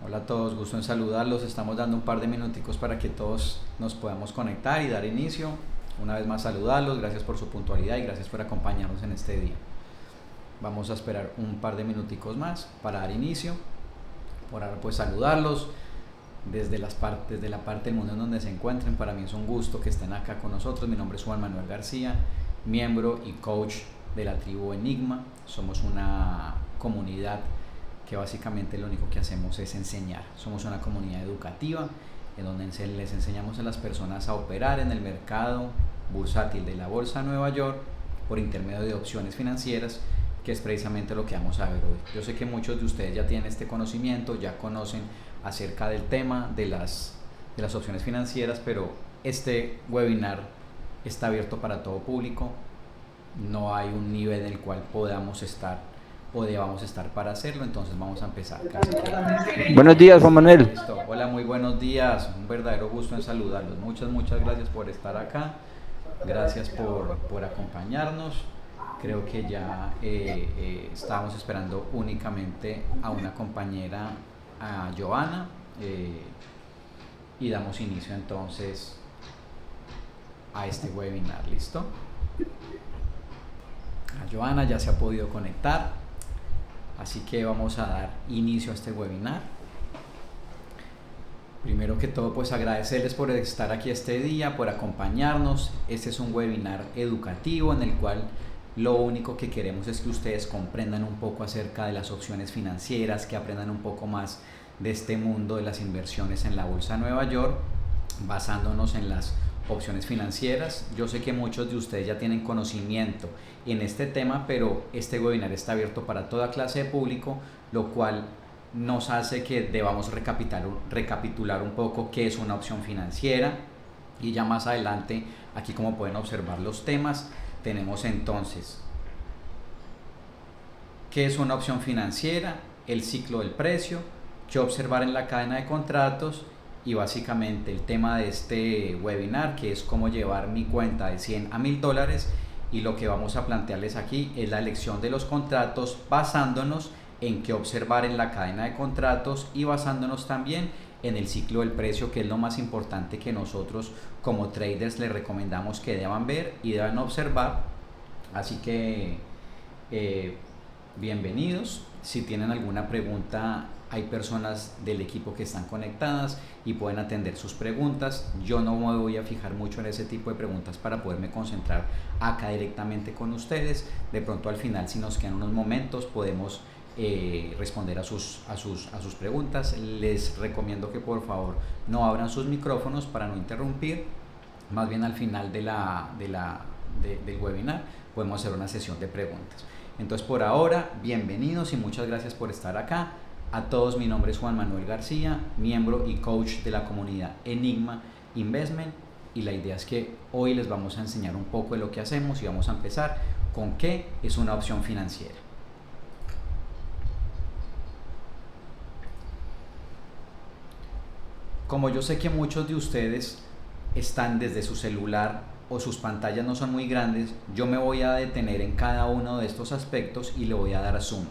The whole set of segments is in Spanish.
Hola a todos, gusto en saludarlos. Estamos dando un par de minuticos para que todos nos podamos conectar y dar inicio. Una vez más saludarlos, gracias por su puntualidad y gracias por acompañarnos en este día. Vamos a esperar un par de minuticos más para dar inicio. Por ahora pues saludarlos desde la parte del mundo en donde se encuentren. Para mí es un gusto que estén acá con nosotros. Mi nombre es Juan Manuel García, miembro y coach de la tribu Enigma. Somos una comunidad que básicamente lo único que hacemos es enseñar. Somos una comunidad educativa en donde les enseñamos a las personas a operar en el mercado bursátil de la Bolsa de Nueva York por intermedio de opciones financieras, que es precisamente lo que vamos a ver hoy. Yo sé que muchos de ustedes ya tienen este conocimiento, ya conocen acerca del tema de las opciones financieras, pero este webinar está abierto para todo público. No hay un nivel en el cual podamos estar o debamos estar para hacerlo, entonces vamos a empezar. Buenos días, Juan Manuel. Listo. Hola, muy buenos días, un verdadero gusto en saludarlos. Muchas gracias por estar acá, gracias por acompañarnos. Creo que ya estábamos esperando únicamente a una compañera, a Joana, y damos inicio entonces a este webinar. ¿Listo? A Joana ya se ha podido conectar, así que vamos a dar inicio a este webinar. Primero que todo, pues agradecerles por estar aquí este día, por acompañarnos. Este es un webinar educativo en el cual lo único que queremos es que ustedes comprendan un poco acerca de las opciones financieras, que aprendan un poco más de este mundo de las inversiones en la Bolsa de Nueva York, basándonos en las opciones financieras. Yo sé que muchos de ustedes ya tienen conocimiento en este tema, pero este webinar está abierto para toda clase de público, lo cual nos hace que debamos recapitular un poco qué es una opción financiera. Y ya más adelante, aquí como pueden observar los temas, tenemos entonces qué es una opción financiera, el ciclo del precio, qué observar en la cadena de contratos y básicamente el tema de este webinar, que es cómo llevar mi cuenta de 100 a $1000. Y lo que vamos a plantearles aquí es la elección de los contratos basándonos en qué observar en la cadena de contratos y basándonos también en el ciclo del precio, que es lo más importante que nosotros como traders les recomendamos que deban ver y deban observar. Así que bienvenidos. Si tienen alguna pregunta, hay personas del equipo que están conectadas y pueden atender sus preguntas. Yo no me voy a fijar mucho en ese tipo de preguntas para poderme concentrar acá directamente con ustedes. De pronto al final, si nos quedan unos momentos, podemos responder a sus preguntas. Les recomiendo que por favor no abran sus micrófonos para no interrumpir. Más bien al final del webinar podemos hacer una sesión de preguntas. Entonces por ahora, bienvenidos y muchas gracias por estar acá. A todos, mi nombre es Juan Manuel García, miembro y coach de la comunidad Enigma Investment, y la idea es que hoy les vamos a enseñar un poco de lo que hacemos y vamos a empezar con qué es una opción financiera. Como yo sé que muchos de ustedes están desde su celular o sus pantallas no son muy grandes, yo me voy a detener en cada uno de estos aspectos y le voy a dar a zoom.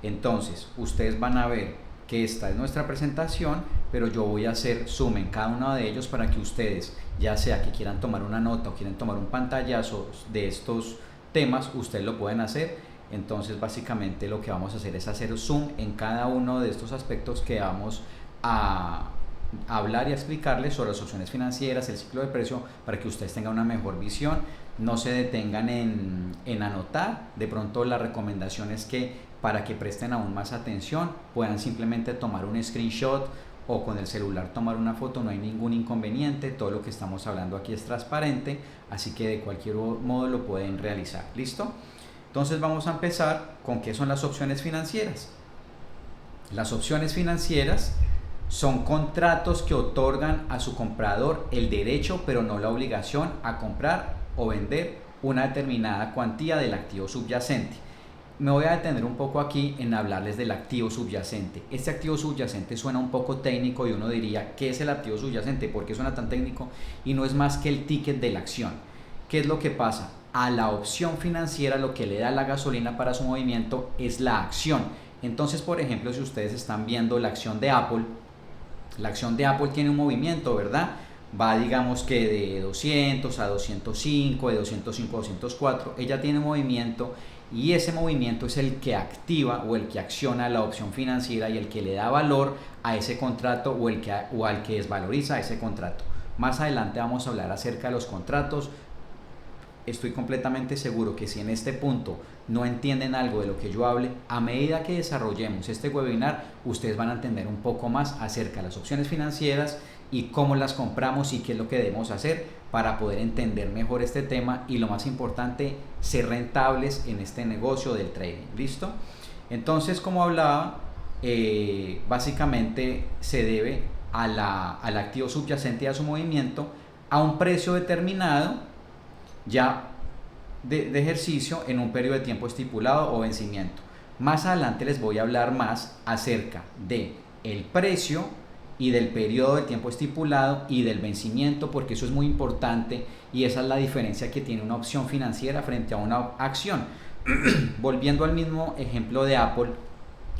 Entonces, ustedes van a ver que esta es nuestra presentación, pero yo voy a hacer zoom en cada uno de ellos para que ustedes, ya sea que quieran tomar una nota o quieren tomar un pantallazo de estos temas, ustedes lo pueden hacer. Entonces, básicamente lo que vamos a hacer es hacer zoom en cada uno de estos aspectos que vamos a hablar y a explicarles sobre las opciones financieras, el ciclo de precio, para que ustedes tengan una mejor visión. No se detengan en anotar. De pronto la recomendación es que para que presten aún más atención puedan simplemente tomar un screenshot o con el celular tomar una foto, no hay ningún inconveniente. Todo lo que estamos hablando aquí es transparente, así que de cualquier modo lo pueden realizar. ¿Listo? Entonces vamos a empezar con qué son las opciones financieras. Las opciones financieras son contratos que otorgan a su comprador el derecho, pero no la obligación, a comprar o vender una determinada cuantía del activo subyacente. Me voy a detener un poco aquí en hablarles del activo subyacente. Este activo subyacente suena un poco técnico y uno diría, ¿qué es el activo subyacente? ¿Por qué suena tan técnico? Y no es más que el ticket de la acción. ¿Qué es lo que pasa? A la opción financiera lo que le da la gasolina para su movimiento es la acción. Entonces, por ejemplo, si ustedes están viendo la acción de Apple tiene un movimiento, ¿verdad? Va, digamos que de 200 a 205, de 205 a 204, ella tiene un movimiento y ese movimiento es el que activa o el que acciona la opción financiera y el que le da valor a ese contrato o al que desvaloriza ese contrato. Más adelante vamos a hablar acerca de los contratos. Estoy completamente seguro que si en este punto no entienden algo de lo que yo hable, a medida que desarrollemos este webinar, ustedes van a entender un poco más acerca de las opciones financieras y cómo las compramos y qué es lo que debemos hacer para poder entender mejor este tema y, lo más importante, ser rentables en este negocio del trading. ¿Listo? Entonces, como hablaba, básicamente se debe al activo subyacente y a su movimiento a un precio determinado ya de ejercicio en un periodo de tiempo estipulado o vencimiento. Más adelante les voy a hablar más acerca de el precio y del periodo de tiempo estipulado y del vencimiento, porque eso es muy importante y esa es la diferencia que tiene una opción financiera frente a una acción. Volviendo al mismo ejemplo de Apple,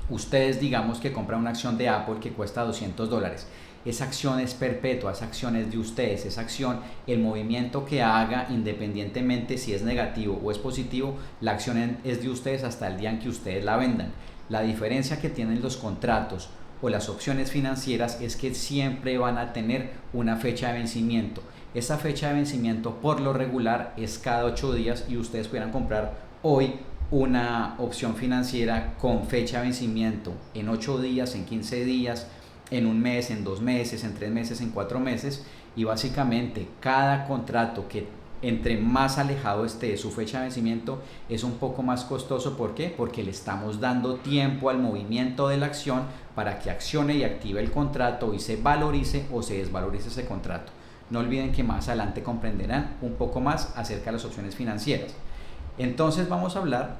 ustedes digamos que compran una acción de Apple que cuesta $200. Esa acción es perpetua, esa acción es de ustedes, esa acción, el movimiento que haga, independientemente si es negativo o es positivo, la acción es de ustedes hasta el día en que ustedes la vendan. La diferencia que tienen los contratos o las opciones financieras es que siempre van a tener una fecha de vencimiento. Esa fecha de vencimiento por lo regular es cada 8 días y ustedes pudieran comprar hoy una opción financiera con fecha de vencimiento en 8 días, en 15 días, en un mes, en 2 meses, en 3 meses, en 4 meses, y básicamente cada contrato que entre más alejado esté de su fecha de vencimiento es un poco más costoso. ¿Por qué? Porque le estamos dando tiempo al movimiento de la acción para que accione y active el contrato y se valorice o se desvalorice ese contrato. No olviden que más adelante comprenderán un poco más acerca de las opciones financieras. Entonces vamos a hablar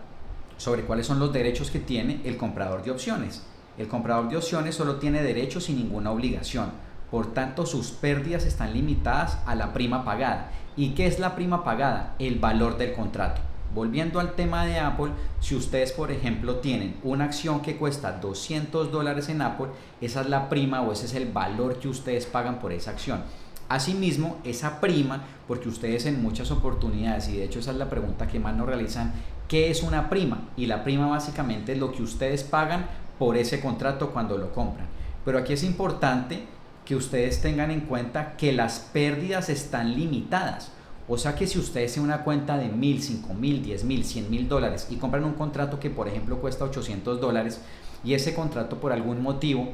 sobre cuáles son los derechos que tiene el comprador de opciones. El comprador de opciones solo tiene derechos y ninguna obligación. Por tanto, sus pérdidas están limitadas a la prima pagada. ¿Y qué es la prima pagada? El valor del contrato. Volviendo al tema de Apple, si ustedes, por ejemplo, tienen una acción que cuesta $200 en Apple, esa es la prima o ese es el valor que ustedes pagan por esa acción. Asimismo, esa prima, porque ustedes en muchas oportunidades, y de hecho esa es la pregunta que más nos realizan, ¿qué es una prima? Y la prima básicamente es lo que ustedes pagan por ese contrato cuando lo compran. Pero aquí es importante que ustedes tengan en cuenta que las pérdidas están limitadas. O sea que si ustedes tienen una cuenta de $1,000, $5,000, $10,000, $100,000 y compran un contrato que por ejemplo cuesta $800 y ese contrato por algún motivo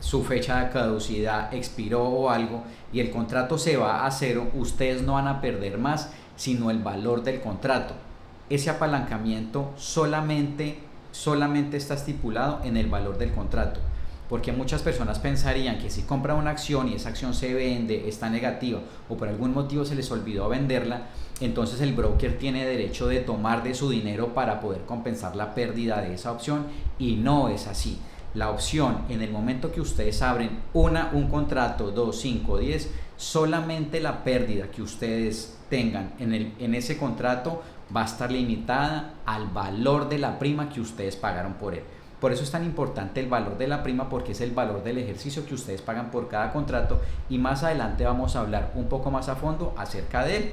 su fecha de caducidad expiró o algo y el contrato se va a cero, ustedes no van a perder más sino el valor del contrato. Ese apalancamiento solamente está estipulado en el valor del contrato, porque muchas personas pensarían que si compran una acción y esa acción se vende, está negativa o por algún motivo se les olvidó venderla, entonces el broker tiene derecho de tomar de su dinero para poder compensar la pérdida de esa opción, y no es así. La opción, en el momento que ustedes abren un contrato, 2, 5, 10, solamente la pérdida que ustedes tengan en ese contrato va a estar limitada al valor de la prima que ustedes pagaron por él. Por eso es tan importante el valor de la prima, porque es el valor del ejercicio que ustedes pagan por cada contrato, y más adelante vamos a hablar un poco más a fondo acerca de él.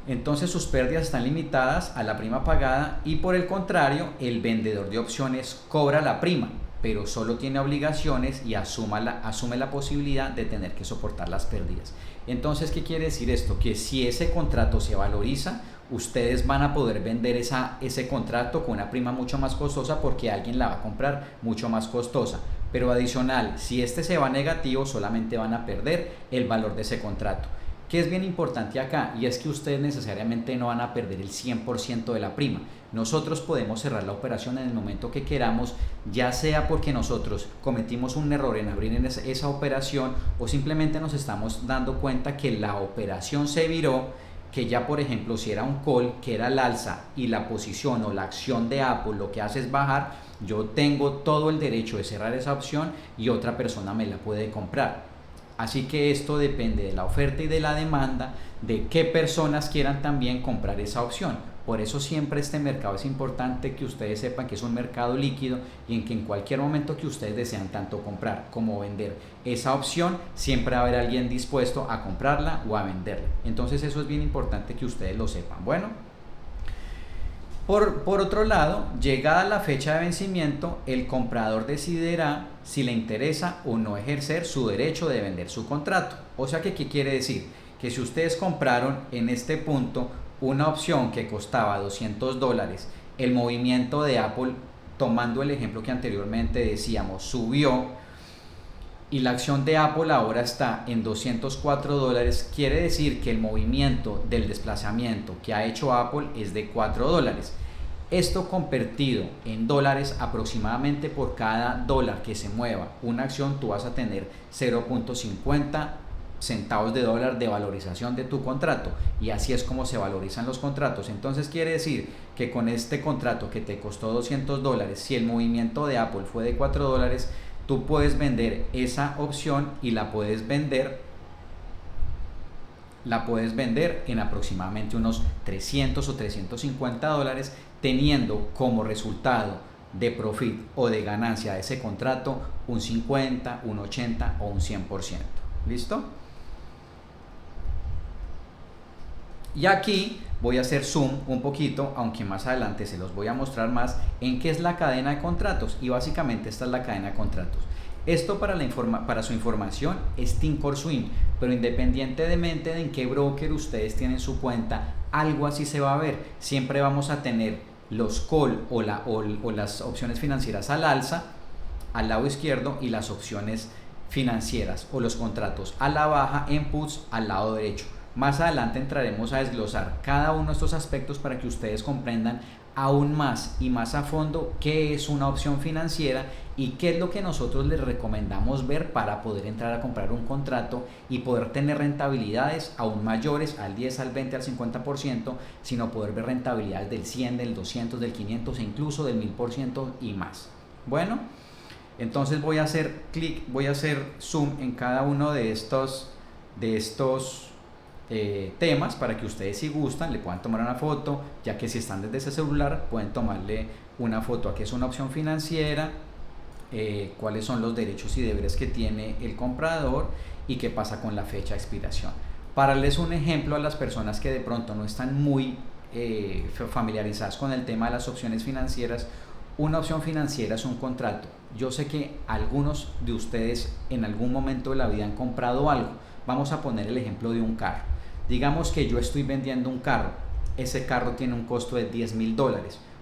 Entonces sus pérdidas están limitadas a la prima pagada y por el contrario el vendedor de opciones cobra la prima, pero solo tiene obligaciones y asume la posibilidad de tener que soportar las pérdidas. Entonces, ¿qué quiere decir esto? Que si ese contrato se valoriza, ustedes van a poder vender ese contrato con una prima mucho más costosa porque alguien la va a comprar mucho más costosa. Pero adicional, si este se va negativo, solamente van a perder el valor de ese contrato. ¿Qué es bien importante acá? Y es que ustedes necesariamente no van a perder el 100% de la prima. Nosotros podemos cerrar la operación en el momento que queramos, ya sea porque nosotros cometimos un error en abrir esa operación o simplemente nos estamos dando cuenta que la operación se viró, que ya por ejemplo si era un call, que era al alza y la posición o la acción de Apple lo que hace es bajar, yo tengo todo el derecho de cerrar esa opción y otra persona me la puede comprar. Así que esto depende de la oferta y de la demanda, de qué personas quieran también comprar esa opción. Por eso siempre este mercado es importante que ustedes sepan que es un mercado líquido y en que en cualquier momento que ustedes desean tanto comprar como vender esa opción, siempre va a haber alguien dispuesto a comprarla o a venderla. Entonces eso es bien importante que ustedes lo sepan. Bueno, por otro lado, llegada la fecha de vencimiento, el comprador decidirá si le interesa o no ejercer su derecho de vender su contrato. O sea que, ¿qué quiere decir? Que si ustedes compraron en este punto una opción que costaba $200, el movimiento de Apple, tomando el ejemplo que anteriormente decíamos, subió y la acción de Apple ahora está en $204, quiere decir que el movimiento del desplazamiento que ha hecho Apple es de $4. Esto convertido en dólares, aproximadamente por cada dólar que se mueva una acción, tú vas a tener 0.50 centavos de dólar de valorización de tu contrato, y así es como se valorizan los contratos. Entonces quiere decir que con este contrato que te costó $200, si el movimiento de Apple fue de $4, tú puedes vender esa opción y la puedes vender en aproximadamente unos 300 o $350, teniendo como resultado de profit o de ganancia de ese contrato un 50, un 80 o un 100%. ¿Listo? Y aquí voy a hacer zoom un poquito, aunque más adelante se los voy a mostrar más, en qué es la cadena de contratos. Y básicamente esta es la cadena de contratos. Esto para su información es Thinkorswim, pero independientemente de en qué broker ustedes tienen su cuenta, algo así se va a ver. Siempre vamos a tener los call o las opciones financieras al alza al lado izquierdo y las opciones financieras o los contratos a la baja en puts al lado derecho. Más adelante entraremos a desglosar cada uno de estos aspectos para que ustedes comprendan aún más y más a fondo qué es una opción financiera y qué es lo que nosotros les recomendamos ver para poder entrar a comprar un contrato y poder tener rentabilidades aún mayores al 10, al 20, al 50%, sino poder ver rentabilidades del 100, del 200, del 500 e incluso del 1000% y más. Bueno, entonces voy a hacer zoom en cada uno de estos temas para que ustedes, si gustan, le puedan tomar una foto, ya que si están desde ese celular pueden tomarle una foto a qué es una opción financiera, cuáles son los derechos y deberes que tiene el comprador y qué pasa con la fecha de expiración. Para darles un ejemplo a las personas que de pronto no están muy familiarizadas con el tema de las opciones financieras, una opción financiera es un contrato. Yo sé que algunos de ustedes en algún momento de la vida han comprado algo. Vamos a poner el ejemplo de un carro. Digamos que yo estoy vendiendo un carro, ese carro tiene un costo de $10,000.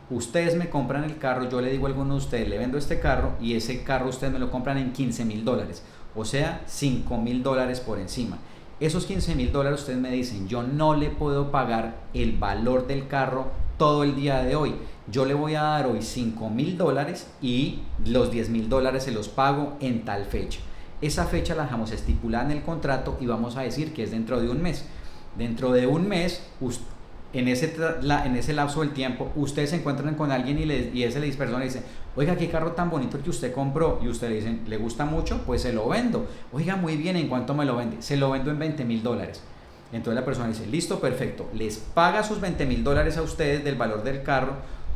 Ustedes me compran el carro, yo le digo a alguno de ustedes, le vendo este carro y ese carro ustedes me lo compran en $15,000, o sea, $5,000 por encima. Esos $15,000 ustedes me dicen, yo no le puedo pagar el valor del carro todo el día de hoy. Yo le voy a dar hoy $5,000 y los $10,000 se los pago en tal fecha. Esa fecha la dejamos estipulada en el contrato y vamos a decir que es dentro de un mes. Dentro de un mes, en ese lapso del tiempo, ustedes se encuentran con alguien y ese le dice, oiga, qué carro tan bonito que usted compró, y usted le dicen, ¿le gusta mucho? Pues se lo vendo. Oiga, muy bien, ¿en cuánto me lo vende? Se lo vendo en $20,000. Entonces la persona dice, listo, perfecto, les paga sus $20,000 a ustedes del valor del carro,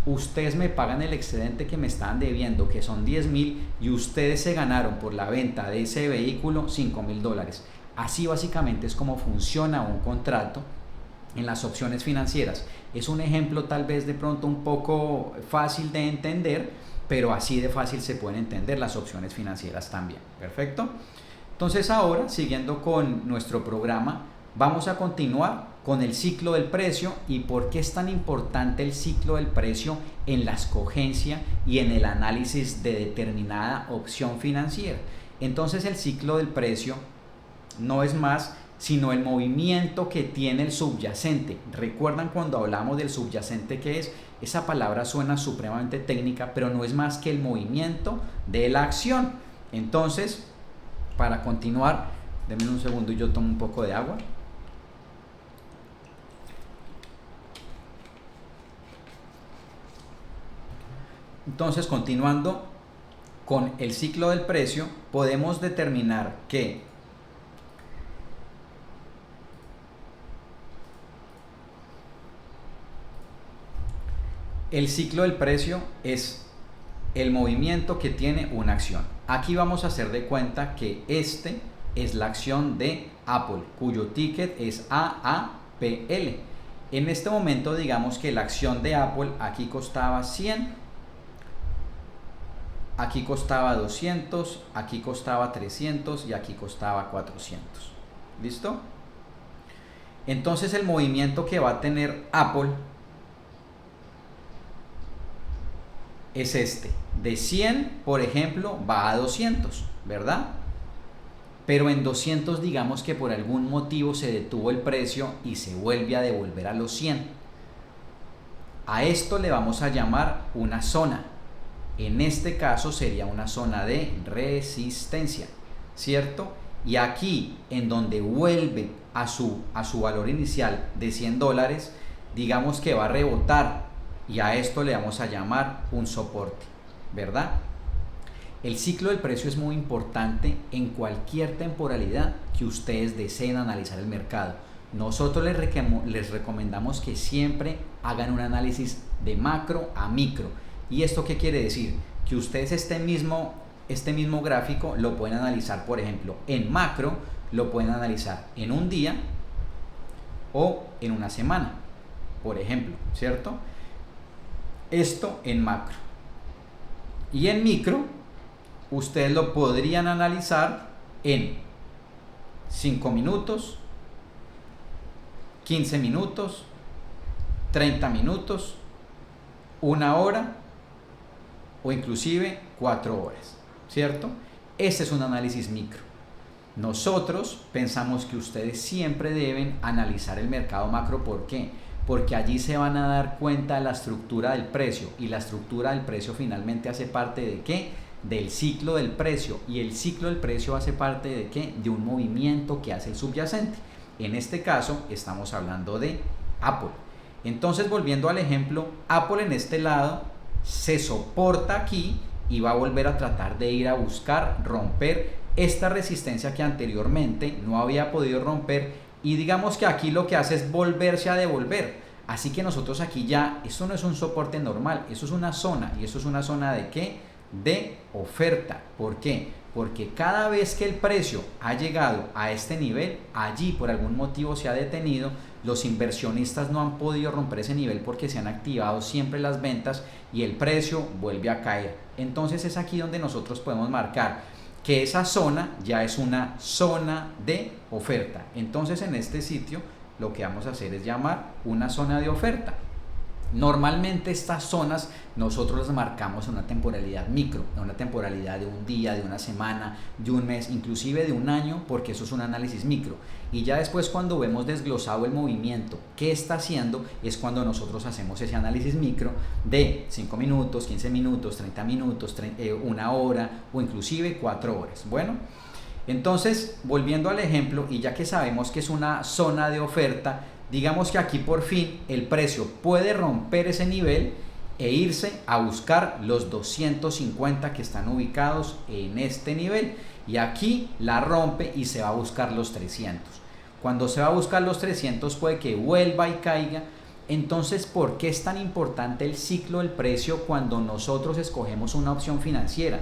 ustedes me pagan el excedente que me están debiendo, que son $10,000, y ustedes se ganaron por la venta de ese vehículo $5,000. Así básicamente es como funciona un contrato en las opciones financieras. Es un ejemplo tal vez de pronto un poco fácil de entender, pero así de fácil se pueden entender las opciones financieras también. Perfecto. Entonces ahora, siguiendo con nuestro programa, vamos a continuar con el ciclo del precio y por qué es tan importante el ciclo del precio en la escogencia y en el análisis de determinada opción financiera. Entonces el ciclo del precio no es más sino el movimiento que tiene el subyacente. ¿Recuerdan cuando hablamos del subyacente qué es? Esa palabra suena supremamente técnica, pero no es más que el movimiento de la acción. Entonces, para continuar, denme un segundo y yo tomo un poco de agua. Entonces, continuando con el ciclo del precio, podemos determinar que El ciclo del precio es el movimiento que tiene una acción. Aquí vamos a hacer de cuenta que este es la acción de Apple, cuyo ticket es AAPL. En este momento digamos que la acción de Apple aquí costaba 100, aquí costaba 200, aquí costaba 300 y aquí costaba 400. ¿Listo? Entonces el movimiento que va a tener Apple es este. De 100, por ejemplo, va a 200, ¿verdad? Pero en 200 digamos que por algún motivo se detuvo el precio y se vuelve a devolver a los 100. A esto le vamos a llamar una zona. En este caso sería una zona de resistencia, ¿cierto? Y aquí, en donde vuelve a su valor inicial de $100, digamos que va a rebotar y a esto le vamos a llamar un soporte, ¿verdad? El ciclo del precio es muy importante en cualquier temporalidad que ustedes deseen analizar el mercado. Nosotros les recomendamos que siempre hagan un análisis de macro a micro. ¿Y esto qué quiere decir? Que ustedes este mismo gráfico lo pueden analizar, por ejemplo, en macro, lo pueden analizar en un día o en una semana, por ejemplo, ¿cierto? Esto en macro. Y en micro, ustedes lo podrían analizar en 5 minutos, 15 minutos, 30 minutos, 1 hora o inclusive 4 horas, ¿cierto? Este es un análisis micro. Nosotros pensamos que ustedes siempre deben analizar el mercado macro. ¿Por qué? Porque allí se van a dar cuenta de la estructura del precio, y la estructura del precio finalmente hace parte de ¿qué? Del ciclo del precio, y el ciclo del precio hace parte de ¿qué? De un movimiento que hace el subyacente. En este caso estamos hablando de Apple. Entonces, volviendo al ejemplo, Apple en este lado se soporta aquí y va a volver a tratar de ir a buscar romper esta resistencia que anteriormente no había podido romper, y digamos que aquí lo que hace es volverse a devolver. Así que nosotros aquí ya, esto no es un soporte normal, eso es una zona, y esto es una zona de ¿qué? De oferta. ¿Por qué? Porque cada vez que el precio ha llegado a este nivel, allí por algún motivo se ha detenido, los inversionistas no han podido romper ese nivel porque se han activado siempre las ventas y el precio vuelve a caer. Entonces es aquí donde nosotros podemos marcar que esa zona ya es una zona de oferta. Entonces en este sitio lo que vamos a hacer es llamar una zona de oferta. Normalmente estas zonas nosotros las marcamos en una temporalidad micro, en una temporalidad de un día, de una semana, de un mes, inclusive de un año, porque eso es un análisis micro. Y ya después, cuando vemos desglosado el movimiento que está haciendo, es cuando nosotros hacemos ese análisis micro de 5 minutos, 15 minutos, 30 minutos, 1 hora o inclusive 4 horas. Bueno, entonces volviendo al ejemplo, y ya que sabemos que es una zona de oferta, digamos que aquí por fin el precio puede romper ese nivel e irse a buscar los 250 que están ubicados en este nivel, y aquí la rompe y se va a buscar los 300. Cuando se va a buscar los 300 puede que vuelva y caiga. Entonces, ¿por qué es tan importante el ciclo del precio cuando nosotros escogemos una opción financiera?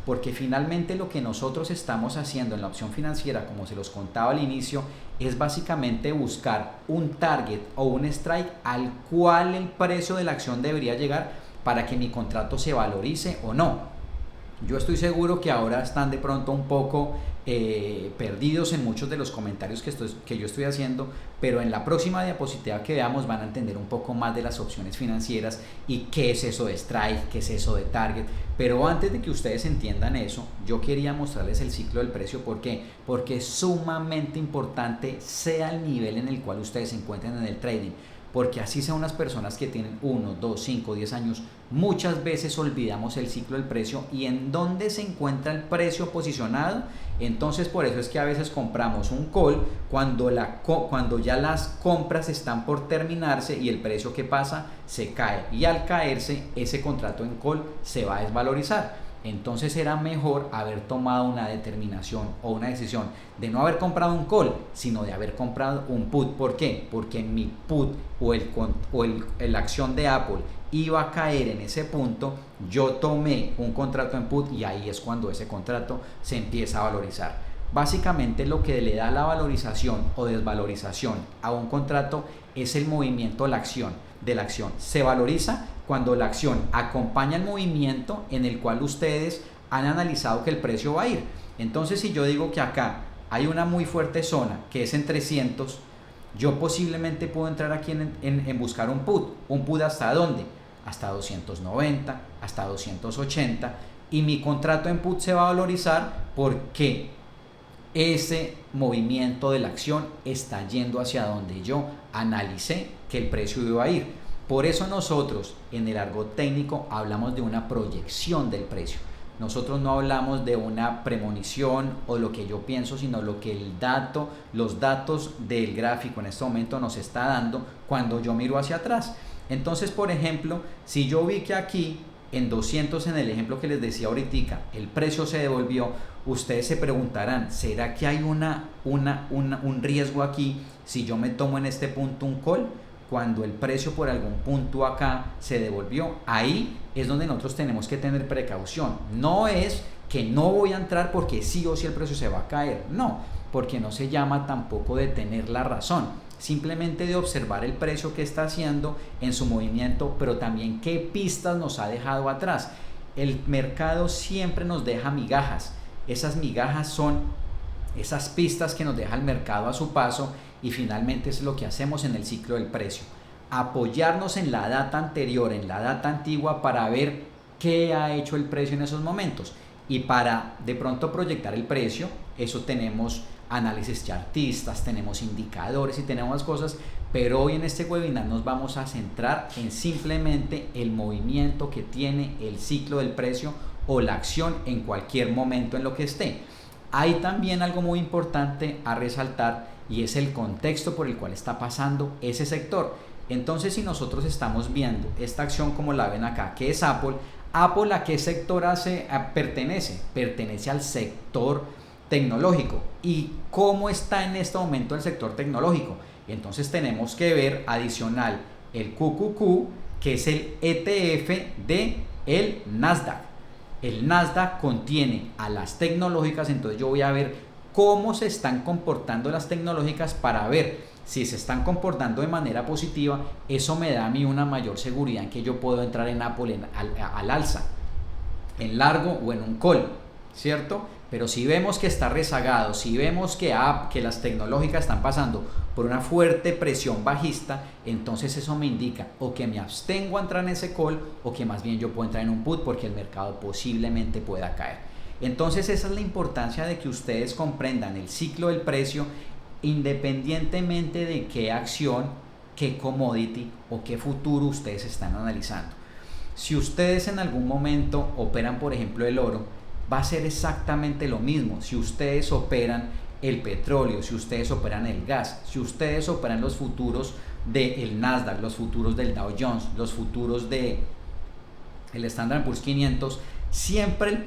Porque finalmente lo que nosotros estamos haciendo en la opción financiera, como se los contaba al inicio, es básicamente buscar un target o un strike al cual el precio de la acción debería llegar para que mi contrato se valorice o no. Yo estoy seguro que ahora están de pronto un poco perdidos en muchos de los comentarios que yo estoy haciendo, pero en la próxima diapositiva que veamos van a entender un poco más de las opciones financieras y qué es eso de strike, qué es eso de target. Pero antes de que ustedes entiendan eso, yo quería mostrarles el ciclo del precio. ¿Por qué? Porque es sumamente importante, sea el nivel en el cual ustedes se encuentren en el trading, porque así sean unas personas que tienen 1, 2, 5, 10 años, muchas veces olvidamos el ciclo del precio y en dónde se encuentra el precio posicionado. Entonces por eso es que a veces compramos un call cuando ya las compras están por terminarse y el precio que pasa se cae, y al caerse ese contrato en call se va a desvalorizar. Entonces era mejor haber tomado una determinación o una decisión de no haber comprado un call, sino de haber comprado un put. ¿Por qué? Porque mi put la acción de Apple iba a caer en ese punto. Yo tomé un contrato en put y ahí es cuando ese contrato se empieza a valorizar. Básicamente lo que le da la valorización o desvalorización a un contrato es el movimiento de la acción. Se valoriza cuando la acción acompaña el movimiento en el cual ustedes han analizado que el precio va a ir. Entonces, si yo digo que acá hay una muy fuerte zona que es en 300, yo posiblemente puedo entrar aquí en buscar un put hasta dónde, hasta 290, hasta 280, y mi contrato en put se va a valorizar porque ese movimiento de la acción está yendo hacia donde yo analicé que el precio iba a ir. Por eso nosotros en el argot técnico hablamos de una proyección del precio. Nosotros no hablamos de una premonición o lo que yo pienso, sino lo que los datos del gráfico en este momento nos está dando cuando yo miro hacia atrás. Entonces, por ejemplo, si yo vi que aquí en 200, en el ejemplo que les decía ahorita, el precio se devolvió, ustedes se preguntarán, ¿será que hay un riesgo aquí si yo me tomo en este punto un call? Cuando el precio por algún punto acá se devolvió, ahí es donde nosotros tenemos que tener precaución. No es que no voy a entrar porque sí o sí el precio se va a caer, no, porque no se llama tampoco de tener la razón, simplemente de observar el precio que está haciendo en su movimiento, pero también qué pistas nos ha dejado atrás. El mercado siempre nos deja migajas, esas migajas son esas pistas que nos deja el mercado a su paso, y finalmente es lo que hacemos en el ciclo del precio, apoyarnos en la data anterior, en la data antigua, para ver qué ha hecho el precio en esos momentos, y para de pronto proyectar el precio. Eso tenemos análisis chartistas, tenemos indicadores y tenemos cosas, pero hoy en este webinar nos vamos a centrar en simplemente el movimiento que tiene el ciclo del precio o la acción en cualquier momento en lo que esté. Hay también algo muy importante a resaltar, y es el contexto por el cual está pasando ese sector. Entonces, si nosotros estamos viendo esta acción como la ven acá, que es Apple, ¿a qué sector pertenece? Pertenece al sector tecnológico. ¿Y cómo está en este momento el sector tecnológico? Entonces tenemos que ver adicional el QQQ, que es el ETF de el Nasdaq. El Nasdaq contiene a las tecnológicas, entonces yo voy a ver cómo se están comportando las tecnológicas para ver si se están comportando de manera positiva. Eso me da a mí una mayor seguridad en que yo puedo entrar en Apple al alza, en largo o en un call, ¿cierto? Pero si vemos que está rezagado, si vemos que las tecnológicas están pasando por una fuerte presión bajista, entonces eso me indica o que me abstengo a entrar en ese call, o que más bien yo puedo entrar en un put porque el mercado posiblemente pueda caer. Entonces esa es la importancia de que ustedes comprendan el ciclo del precio, independientemente de qué acción, qué commodity o qué futuro ustedes están analizando. Si ustedes en algún momento operan, por ejemplo, el oro, va a ser exactamente lo mismo. Si ustedes operan el petróleo, si ustedes operan el gas, si ustedes operan los futuros del Nasdaq, los futuros del Dow Jones, los futuros del Standard & Poor's 500, siempre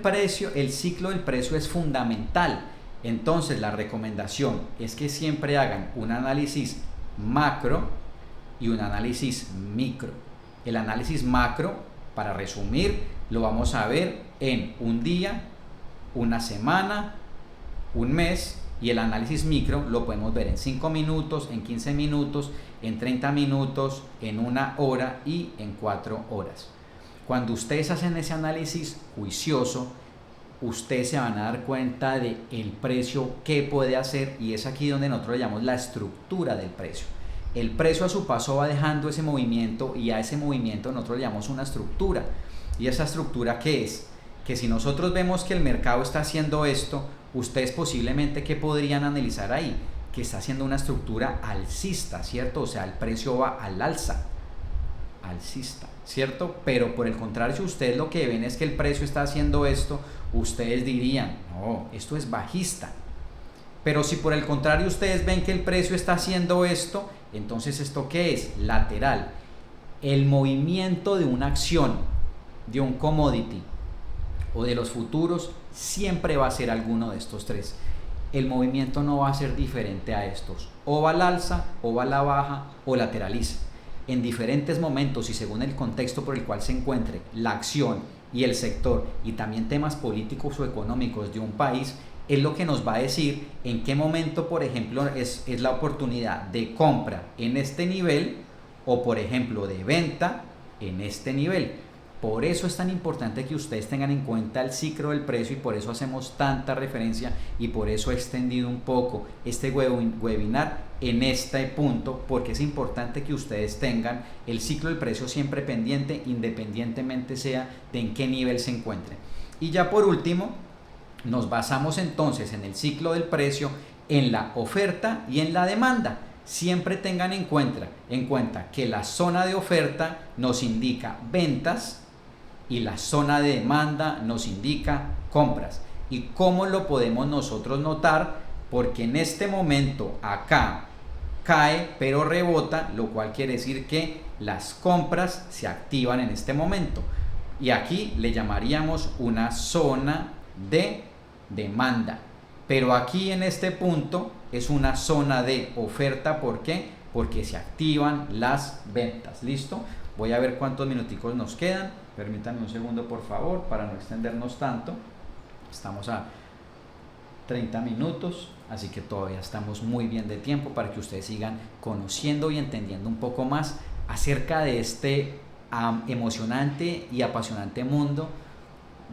el ciclo del precio es fundamental. Entonces la recomendación es que siempre hagan un análisis macro y un análisis micro. El análisis macro, para resumir, lo vamos a ver en un día, una semana, un mes, y el análisis micro lo podemos ver en 5 minutos, en 15 minutos, en 30 minutos, en 1 hora y en 4 horas. Cuando ustedes hacen ese análisis juicioso, ustedes se van a dar cuenta de el precio, qué puede hacer, y es aquí donde nosotros le llamamos la estructura del precio. El precio a su paso va dejando ese movimiento, y a ese movimiento nosotros le llamamos una estructura. ¿Y esa estructura qué es? Que si nosotros vemos que el mercado está haciendo esto, ustedes posiblemente, ¿qué podrían analizar ahí? Que está haciendo una estructura alcista, ¿cierto? O sea, el precio va al alza, alcista, ¿cierto? Pero por el contrario, si ustedes lo que ven es que el precio está haciendo esto, ustedes dirían, no, esto es bajista. Pero si por el contrario ustedes ven que el precio está haciendo esto, entonces ¿esto qué es? Lateral. El movimiento de una acción, de un commodity o de los futuros, siempre va a ser alguno de estos tres. El movimiento no va a ser diferente a estos, o va al alza, o va a la baja, o lateraliza. En diferentes momentos y según el contexto por el cual se encuentre la acción y el sector y también temas políticos o económicos de un país, es lo que nos va a decir en qué momento, por ejemplo, es la oportunidad de compra en este nivel o, por ejemplo, de venta en este nivel. Por eso es tan importante que ustedes tengan en cuenta el ciclo del precio y por eso hacemos tanta referencia y por eso he extendido un poco este webinar en este punto, porque es importante que ustedes tengan el ciclo del precio siempre pendiente, independientemente sea de en qué nivel se encuentren. Y ya por último, nos basamos entonces en el ciclo del precio, en la oferta y en la demanda. Siempre tengan en cuenta que la zona de oferta nos indica ventas y la zona de demanda nos indica compras. ¿Y cómo lo podemos nosotros notar? Porque en este momento acá cae pero rebota, lo cual quiere decir que las compras se activan en este momento. Y aquí le llamaríamos una zona de demanda. Pero aquí en este punto es una zona de oferta. ¿Por qué? Porque se activan las ventas. ¿Listo? Voy a ver cuántos minuticos nos quedan. Permítanme un segundo, por favor, para no extendernos tanto. Estamos a 30 minutos, así que todavía estamos muy bien de tiempo para que ustedes sigan conociendo y entendiendo un poco más acerca de este emocionante y apasionante mundo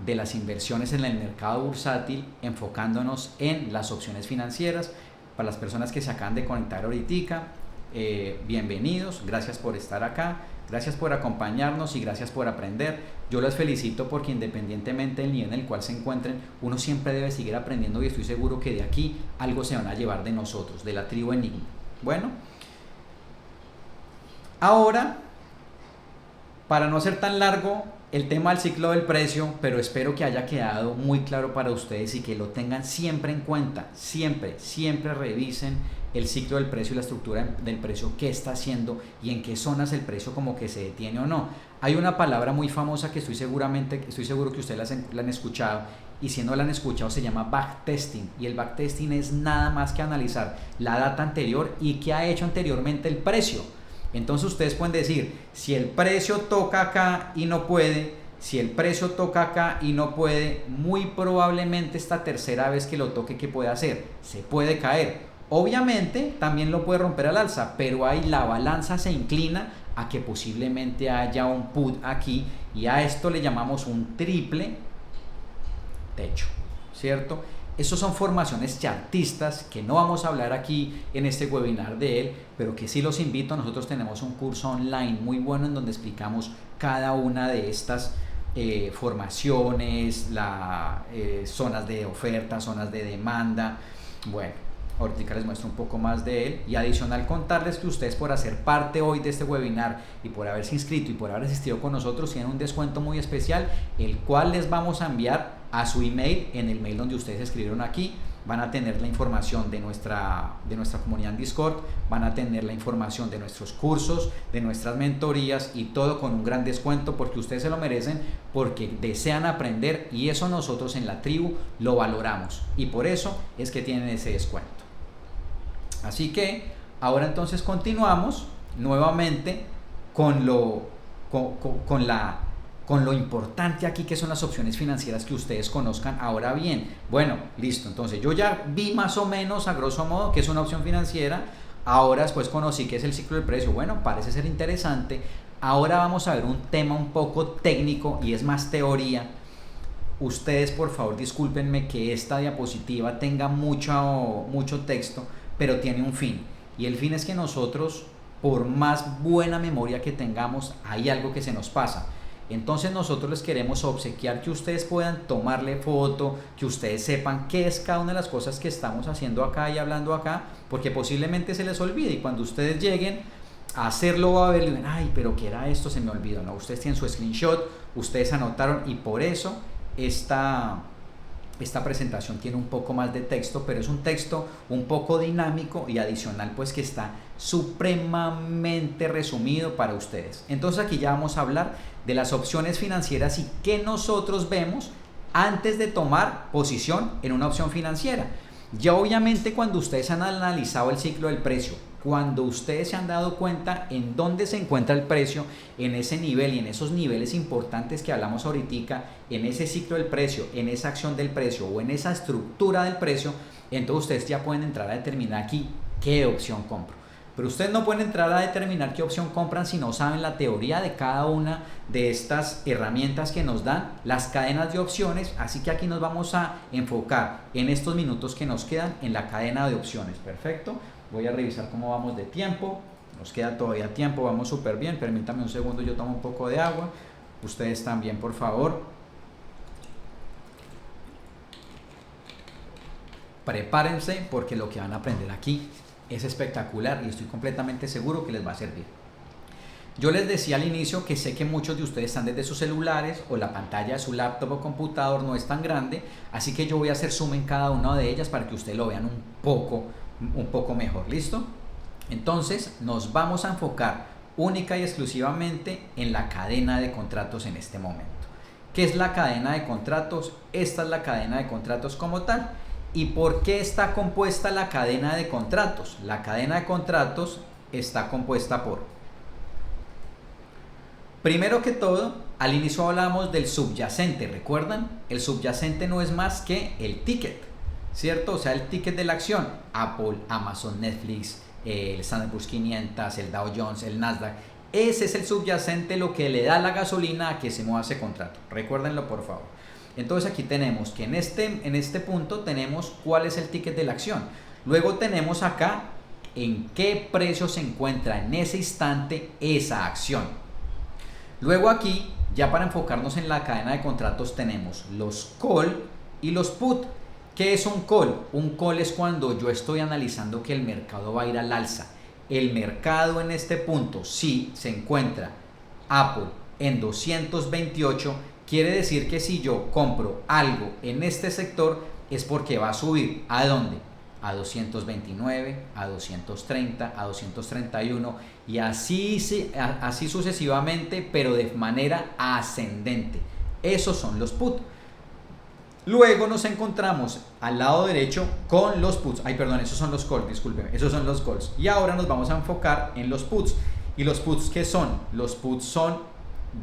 de las inversiones en el mercado bursátil, enfocándonos en las opciones financieras. Para las personas que se acaban de conectar ahorita, bienvenidos, gracias por estar acá, gracias por acompañarnos y gracias por aprender. Yo los felicito porque independientemente del nivel en el cual se encuentren, uno siempre debe seguir aprendiendo y estoy seguro que de aquí algo se van a llevar de nosotros, de la tribu Enigma. Bueno, ahora, para no ser tan largo el tema del ciclo del precio, pero espero que haya quedado muy claro para ustedes y que lo tengan siempre en cuenta. Siempre revisen el ciclo del precio y la estructura del precio, qué está haciendo y en qué zonas el precio como que se detiene o no. Hay una palabra muy famosa que estoy seguro que ustedes la han escuchado, y si no la han escuchado se llama backtesting, y el backtesting es nada más que analizar la data anterior y qué ha hecho anteriormente el precio. Entonces ustedes pueden decir, si el precio toca acá y no puede, si el precio toca acá y no puede, muy probablemente esta tercera vez que lo toque, ¿qué puede hacer? Se puede caer. Obviamente también lo puede romper al alza, pero ahí la balanza se inclina a que posiblemente haya un put aquí, y a esto le llamamos un triple techo, ¿cierto? Esas son formaciones chartistas que no vamos a hablar aquí en este webinar de él, pero que sí los invito. Nosotros tenemos un curso online muy bueno en donde explicamos cada una de estas formaciones, zonas de oferta, zonas de demanda. Bueno, ahorita les muestro un poco más de él, y adicional contarles que ustedes, por hacer parte hoy de este webinar y por haberse inscrito y por haber asistido con nosotros, tienen un descuento muy especial, el cual les vamos a enviar a su email. En el mail donde ustedes escribieron aquí van a tener la información de nuestra comunidad en Discord, van a tener la información de nuestros cursos, de nuestras mentorías, y todo con un gran descuento, porque ustedes se lo merecen, porque desean aprender, y eso nosotros en la tribu lo valoramos, y por eso es que tienen ese descuento. Así que ahora entonces continuamos nuevamente con lo importante aquí, que son las opciones financieras, que ustedes conozcan. Ahora bien, bueno, listo, entonces yo ya vi más o menos a grosso modo qué es una opción financiera. Ahora después conocí qué es el ciclo del precio. Bueno, parece ser interesante. Ahora vamos a ver un tema un poco técnico y es más teoría. Ustedes, por favor, discúlpenme que esta diapositiva tenga mucho texto, pero tiene un fin, y el fin es que nosotros, por más buena memoria que tengamos, hay algo que se nos pasa. Entonces nosotros les queremos obsequiar que ustedes puedan tomarle foto, que ustedes sepan qué es cada una de las cosas que estamos haciendo acá y hablando acá, porque posiblemente se les olvide, y cuando ustedes lleguen a hacerlo va a ver y ven, ay, pero ¿qué era esto? Se me olvidó. No, ustedes tienen su screenshot, ustedes anotaron, y por eso esta presentación tiene un poco más de texto, pero es un texto un poco dinámico y adicional, pues que está supremamente resumido para ustedes. Entonces aquí ya vamos a hablar de las opciones financieras y qué nosotros vemos antes de tomar posición en una opción financiera. Ya obviamente cuando ustedes han analizado el ciclo del precio, cuando ustedes se han dado cuenta en dónde se encuentra el precio, en ese nivel y en esos niveles importantes que hablamos ahorita, en ese ciclo del precio, en esa acción del precio o en esa estructura del precio, entonces ustedes ya pueden entrar a determinar aquí qué opción compro. Pero ustedes no pueden entrar a determinar qué opción compran si no saben la teoría de cada una de estas herramientas que nos dan las cadenas de opciones. Así que aquí nos vamos a enfocar en estos minutos que nos quedan en la cadena de opciones. Perfecto. Voy a revisar cómo vamos de tiempo. Nos queda todavía tiempo, vamos súper bien. Permítame un segundo, yo tomo un poco de agua. Ustedes también, por favor. Prepárense porque lo que van a aprender aquí es espectacular y estoy completamente seguro que les va a servir. Yo les decía al inicio que sé que muchos de ustedes están desde sus celulares o la pantalla de su laptop o computador no es tan grande, así que yo voy a hacer zoom en cada una de ellas para que ustedes lo vean un poco mejor. ¿Listo? Entonces nos vamos a enfocar única y exclusivamente en la cadena de contratos en este momento. ¿Qué es la cadena de contratos? Esta es la cadena de contratos como tal. ¿Y por qué está compuesta la cadena de contratos? La cadena de contratos está compuesta por, primero que todo, al inicio hablábamos del subyacente, ¿recuerdan? El subyacente no es más que el ticket, ¿cierto? O sea, el ticket de la acción, Apple, Amazon, Netflix, el Standard & Poor's 500, el Dow Jones, el Nasdaq. Ese es el subyacente, lo que le da la gasolina a que se mueva ese contrato. Recuérdenlo, por favor. Entonces aquí tenemos que en este punto tenemos cuál es el ticket de la acción. Luego tenemos acá en qué precio se encuentra en ese instante esa acción. Luego aquí, ya para enfocarnos en la cadena de contratos, tenemos los call y los put. ¿Qué es un call? Un call es cuando yo estoy analizando que el mercado va a ir al alza. El mercado en este punto, si se encuentra Apple en 228, quiere decir que si yo compro algo en este sector es porque va a subir. ¿A dónde? A 229, a 230, a 231 y así sucesivamente, pero de manera ascendente. Esos son los puts. Luego nos encontramos al lado derecho con los puts. Esos son los calls, disculpen, esos son los calls. Y ahora nos vamos a enfocar en los puts. ¿Y los puts qué son? Los puts son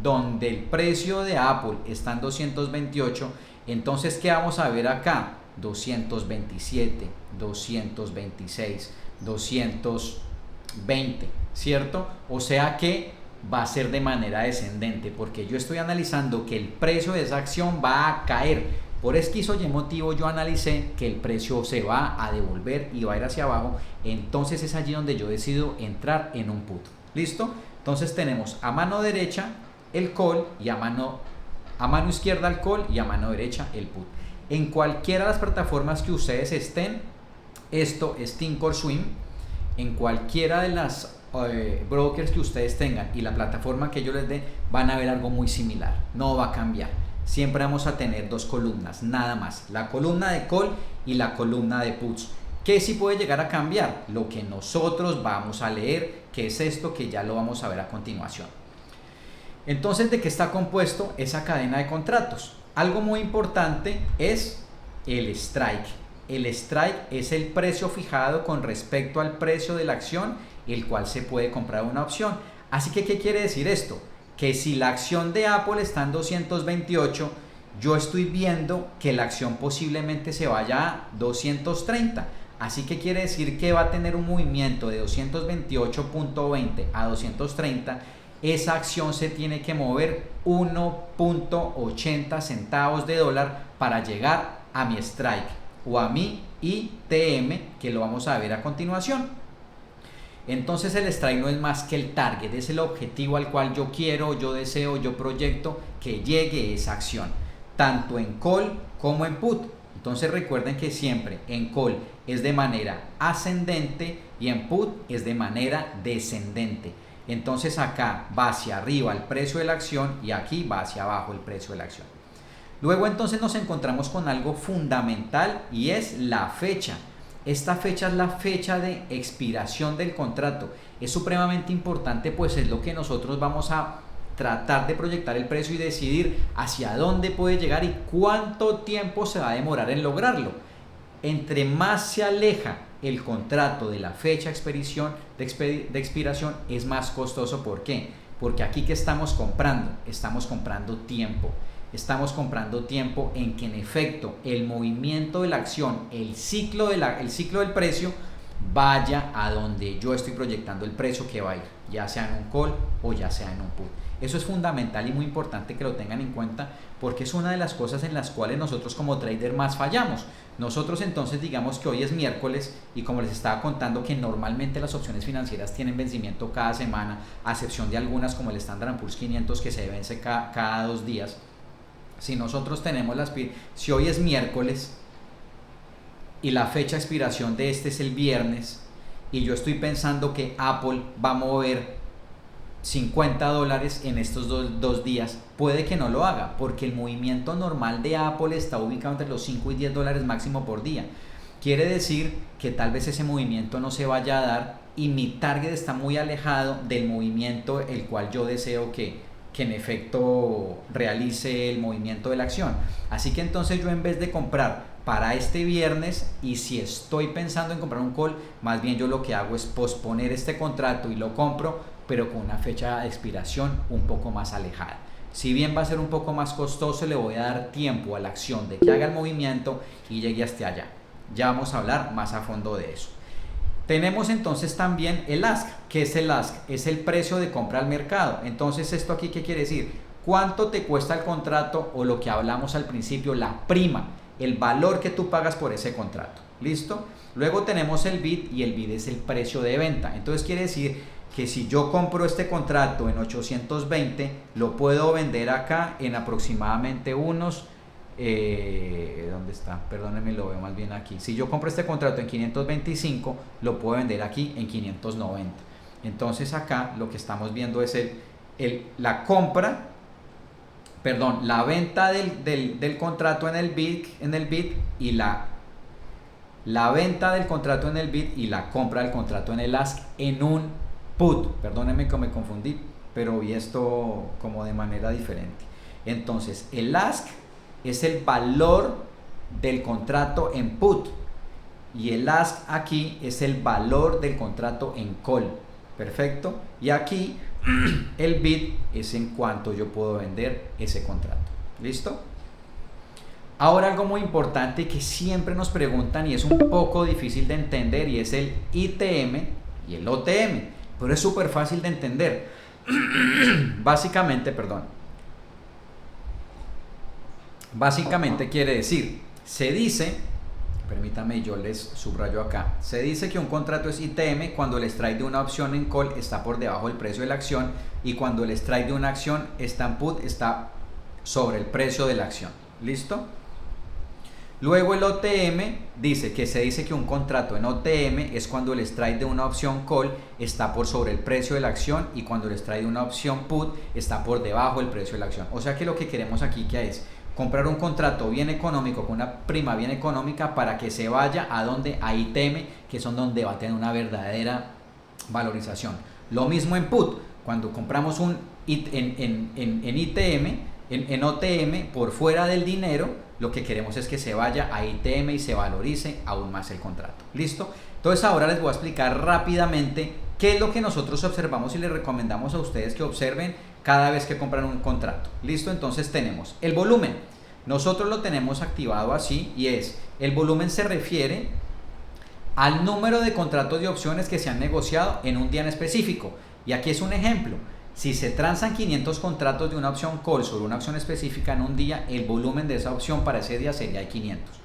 donde el precio de Apple está en 228, entonces ¿qué vamos a ver acá? 227, 226, 220, ¿cierto? O sea que va a ser de manera descendente porque yo estoy analizando que el precio de esa acción va a caer. Por X o Y motivo yo analicé que el precio se va a devolver y va a ir hacia abajo, entonces es allí donde yo decido entrar en un put. ¿Listo? Entonces tenemos a mano derecha el call y a mano izquierda el call y a mano derecha el put. En cualquiera de las plataformas que ustedes estén, esto es Thinkorswim, en cualquiera de las brokers que ustedes tengan y la plataforma que yo les dé, van a ver algo muy similar, no va a cambiar. Siempre vamos a tener dos columnas, nada más, la columna de call y la columna de puts. ¿Qué sí puede llegar a cambiar? Lo que nosotros vamos a leer, que es esto que ya lo vamos a ver a continuación. Entonces, ¿de qué está compuesto esa cadena de contratos? Algo muy importante es el strike. El strike es el precio fijado con respecto al precio de la acción, el cual se puede comprar una opción. Así que, ¿qué quiere decir esto? Que si la acción de Apple está en 228, yo estoy viendo que la acción posiblemente se vaya a 230. Así que quiere decir que va a tener un movimiento de 228.20 a 230. Esa acción se tiene que mover 1.80 centavos de dólar para llegar a mi strike o a mi ITM, que lo vamos a ver a continuación. Entonces el strike no es más que el target, es el objetivo al cual yo quiero, yo deseo, yo proyecto que llegue esa acción, tanto en call como en put. Entonces recuerden que siempre en call es de manera ascendente y en put es de manera descendente. Entonces acá va hacia arriba el precio de la acción y aquí va hacia abajo el precio de la acción. Luego entonces nos encontramos con algo fundamental y es la fecha. Esta fecha es la fecha de expiración del contrato. Es supremamente importante, pues es lo que nosotros vamos a tratar de proyectar el precio y decidir hacia dónde puede llegar y cuánto tiempo se va a demorar en lograrlo. Entre más se aleja el contrato de la fecha de expiración, es más costoso. ¿Por qué? Porque aquí, ¿qué estamos comprando? Estamos comprando tiempo. Estamos comprando tiempo en que en efecto el movimiento de la acción, el ciclo del precio, vaya a donde yo estoy proyectando el precio que va a ir, ya sea en un call o ya sea en un put. Eso es fundamental y muy importante que lo tengan en cuenta, porque es una de las cosas en las cuales nosotros como trader más fallamos. Nosotros entonces, digamos que hoy es miércoles y como les estaba contando que normalmente las opciones financieras tienen vencimiento cada semana, a excepción de algunas como el Standard & Poor's 500 que se vence cada 2 días. Si nosotros tenemos si hoy es miércoles y la fecha de expiración de este es el viernes y yo estoy pensando que Apple va a mover $50 en estos dos días, puede que no lo haga, porque el movimiento normal de Apple está ubicado entre los $5 y $10 máximo por día. Quiere decir que tal vez ese movimiento no se vaya a dar y mi target está muy alejado del movimiento el cual yo deseo que en efecto realice el movimiento de la acción. Así que entonces yo, en vez de comprar para este viernes, y si estoy pensando en comprar un call, más bien yo lo que hago es posponer este contrato y lo compro, pero con una fecha de expiración un poco más alejada. Si bien va a ser un poco más costoso, le voy a dar tiempo a la acción de que haga el movimiento y llegue hasta allá. Ya vamos a hablar más a fondo de eso. Tenemos entonces también el ask. ¿Qué es el ask? Es el precio de compra al mercado. Entonces, ¿esto aquí qué quiere decir? ¿Cuánto te cuesta el contrato, o lo que hablamos al principio, la prima, el valor que tú pagas por ese contrato? ¿Listo? Luego tenemos el bid, y el bid es el precio de venta. Entonces quiere decir que si yo compro este contrato en 820, lo puedo vender acá en aproximadamente unos... ¿dónde está? Perdónenme, lo veo más bien aquí. Si yo compro este contrato en 525, lo puedo vender aquí en 590. Entonces acá lo que estamos viendo es la venta del contrato en el bid y la venta del contrato en el bid y la compra del contrato en el ask en un put. Perdónenme que me confundí, pero vi esto como de manera diferente. Entonces el ask es el valor del contrato en put y el ask aquí es el valor del contrato en call. Perfecto. Y aquí el bid es en cuanto yo puedo vender ese contrato. ¿Listo? Ahora, algo muy importante que siempre nos preguntan y es un poco difícil de entender, y es el ITM y el OTM, pero es súper fácil de entender. Básicamente quiere decir, se dice, permítame, yo les subrayo acá, se dice que un contrato es ITM cuando el strike de una opción en call está por debajo del precio de la acción, y cuando el strike de una acción está en put está sobre el precio de la acción. ¿Listo? Luego el OTM dice que un contrato en OTM es cuando el strike de una opción call está por sobre el precio de la acción, y cuando el strike de una opción put está por debajo del precio de la acción. O sea que lo que queremos aquí que es comprar un contrato bien económico con una prima bien económica para que se vaya a donde, a ITM, que son donde va a tener una verdadera valorización. Lo mismo en put, cuando compramos en ITM, en OTM, por fuera del dinero, lo que queremos es que se vaya a ITM y se valorice aún más el contrato. ¿Listo? Entonces ahora les voy a explicar rápidamente qué es lo que nosotros observamos y les recomendamos a ustedes que observen cada vez que compran un contrato. ¿Listo? Entonces tenemos el volumen. Nosotros lo tenemos activado así, y el volumen se refiere al número de contratos de opciones que se han negociado en un día en específico. Y aquí es un ejemplo. Si se transan 500 contratos de una opción call sobre una acción específica en un día, el volumen de esa opción para ese día sería de 500.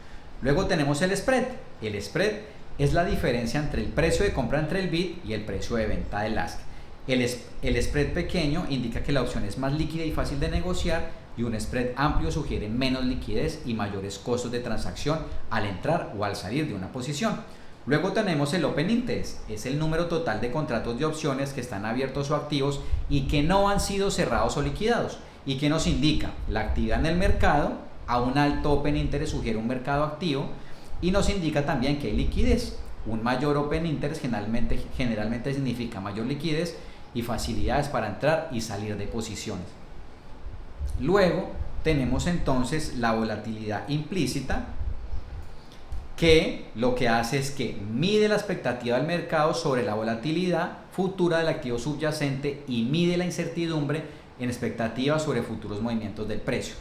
Luego tenemos el spread. El spread es la diferencia entre el precio de compra entre el bid y el precio de venta del ask. El spread pequeño indica que la opción es más líquida y fácil de negociar, y un spread amplio sugiere menos liquidez y mayores costos de transacción al entrar o al salir de una posición. Luego tenemos el Open Interest, es el número total de contratos de opciones que están abiertos o activos y que no han sido cerrados o liquidados, y que nos indica la actividad en el mercado. A un alto Open Interest sugiere un mercado activo, y nos indica también que hay liquidez. Un mayor Open Interest generalmente significa mayor liquidez, y facilidades para entrar y salir de posiciones. Luego tenemos entonces la volatilidad implícita, que lo que hace es que mide la expectativa del mercado sobre la volatilidad futura del activo subyacente y mide la incertidumbre en expectativa sobre futuros movimientos del precio.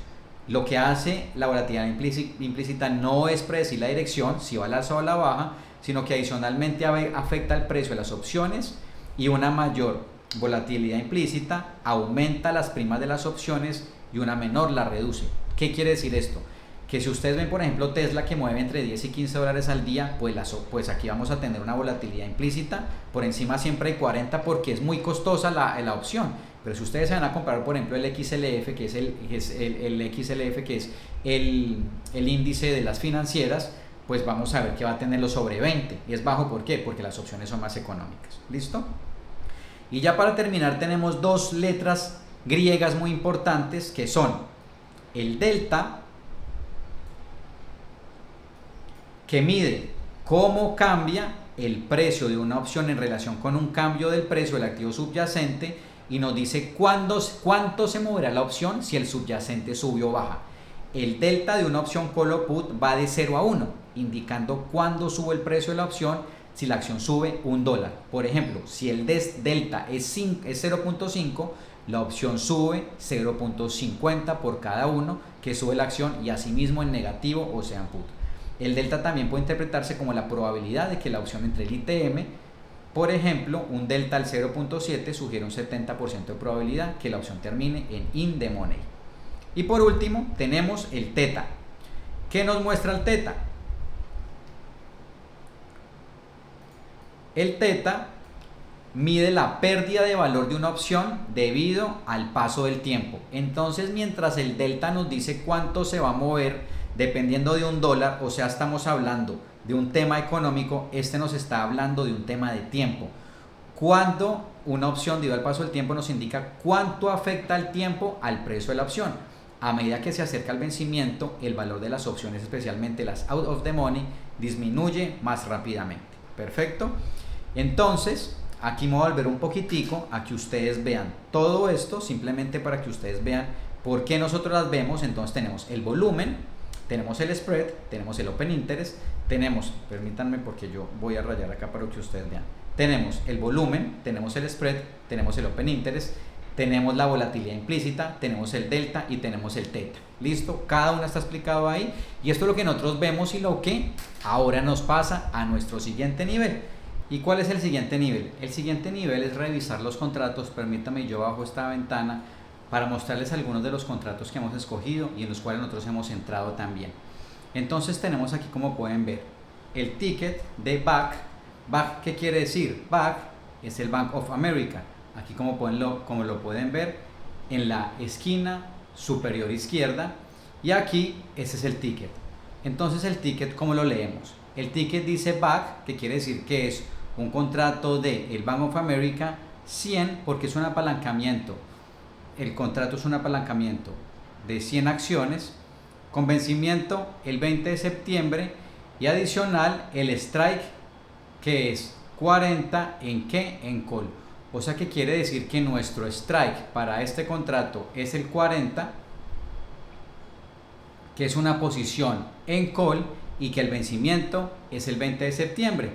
Lo que hace la volatilidad implícita no es predecir la dirección, si va al alza o a la baja, sino que adicionalmente afecta el precio de las opciones, y una mayor volatilidad implícita aumenta las primas de las opciones y una menor la reduce. ¿Qué quiere decir esto? Que si ustedes ven, por ejemplo, Tesla, que mueve entre 10 y 15 dólares al día, pues aquí vamos a tener una volatilidad implícita por encima siempre de 40, porque es muy costosa la opción. Pero si ustedes se van a comprar, por ejemplo, el XLF, que es el XLF, que es el índice de las financieras, pues vamos a ver que va a tenerlo sobre 20. Y es bajo, ¿por qué? Porque las opciones son más económicas. ¿Listo? Y ya para terminar tenemos dos letras griegas muy importantes, que son el delta, que mide cómo cambia el precio de una opción en relación con un cambio del precio del activo subyacente, y nos dice cuánto se moverá la opción si el subyacente sube o baja. El delta de una opción call o put va de 0 a 1, indicando cuándo sube el precio de la opción si la acción sube $1. Por ejemplo, si el delta es 0.5, la opción sube 0.50 por cada uno que sube la acción, y asimismo en negativo, o sea en put. El delta también puede interpretarse como la probabilidad de que la opción entre el ITM. Por ejemplo, un delta al 0.7 sugiere un 70% de probabilidad que la opción termine en in the money. Y por último tenemos el teta. ¿Qué nos muestra el teta? El teta mide la pérdida de valor de una opción debido al paso del tiempo. Entonces, mientras el delta nos dice cuánto se va a mover dependiendo de $1, o sea, estamos hablando de un tema económico, este nos está hablando de un tema de tiempo. Cuando una opción debido al paso del tiempo nos indica cuánto afecta el tiempo al precio de la opción. A medida que se acerca al vencimiento, el valor de las opciones, especialmente las out of the money, disminuye más rápidamente. Perfecto. Entonces, aquí me voy a volver un poquitico a que ustedes vean todo esto, simplemente para que ustedes vean por qué nosotros las vemos. Entonces tenemos el volumen, tenemos el spread, tenemos el open interest, tenemos, permítanme porque yo voy a rayar acá para que ustedes vean, tenemos el volumen, tenemos el spread, tenemos el open interest, tenemos la volatilidad implícita, tenemos el delta y tenemos el teta. Listo, cada una está explicado ahí, y esto es lo que nosotros vemos y lo que ahora nos pasa a nuestro siguiente nivel. ¿Y cuál es el siguiente nivel? El siguiente nivel es revisar los contratos. Permítame, yo bajo esta ventana para mostrarles algunos de los contratos que hemos escogido y en los cuales nosotros hemos entrado también. Entonces tenemos aquí, como pueden ver, el ticket de BAC. BAC, ¿qué quiere decir? BAC es el Bank of America. Aquí como lo pueden ver en la esquina superior izquierda, y aquí ese es el ticket. Entonces el ticket, ¿cómo lo leemos? El ticket dice BAC, que quiere decir que es un contrato de el Bank of America 100, porque es un apalancamiento. El contrato es un apalancamiento de 100 acciones con vencimiento el 20 de septiembre, y adicional el strike, que es 40 en ¿qué? En call. O sea que quiere decir que nuestro strike para este contrato es el 40, que es una posición en call, y que el vencimiento es el 20 de septiembre.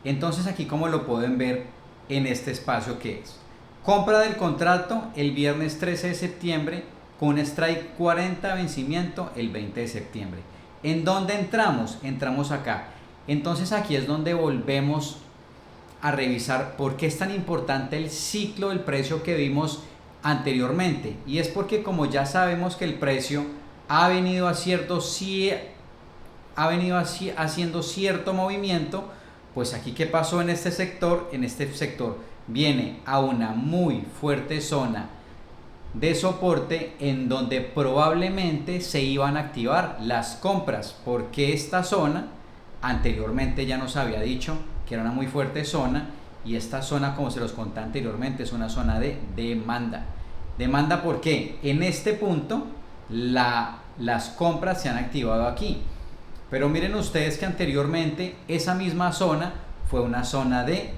Entonces aquí, como lo pueden ver en este espacio, que es compra del contrato el viernes 13 de septiembre con un strike 40, vencimiento el 20 de septiembre. ¿En dónde entramos? Entramos acá. Entonces aquí es donde volvemos a revisar por qué es tan importante el ciclo del precio que vimos anteriormente, y es porque, como ya sabemos que el precio ha venido haciendo cierto movimiento, pues aquí, ¿qué pasó en este sector? En este sector viene a una muy fuerte zona de soporte en donde probablemente se iban a activar las compras, porque esta zona anteriormente ya nos había dicho que era una muy fuerte zona, y esta zona, como se los conté anteriormente, es una zona de demanda. ¿Demanda por qué? En este punto las compras se han activado aquí, pero miren ustedes que anteriormente esa misma zona fue una zona de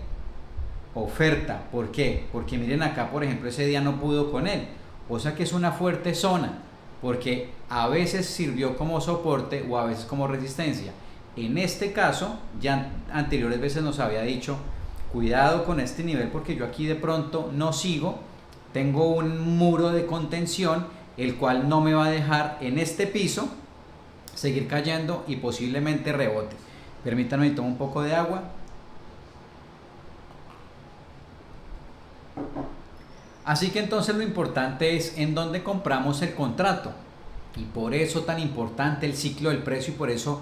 oferta. ¿Por qué? Porque miren acá, por ejemplo, ese día no pudo con él, o sea que es una fuerte zona, porque a veces sirvió como soporte o a veces como resistencia. En este caso, ya anteriores veces nos había dicho, cuidado con este nivel porque yo aquí de pronto no sigo, tengo un muro de contención, el cual no me va a dejar en este piso seguir cayendo y posiblemente rebote. Permítanme, tomo un poco de agua. Así que entonces lo importante es en dónde compramos el contrato, y por eso tan importante el ciclo del precio, y por eso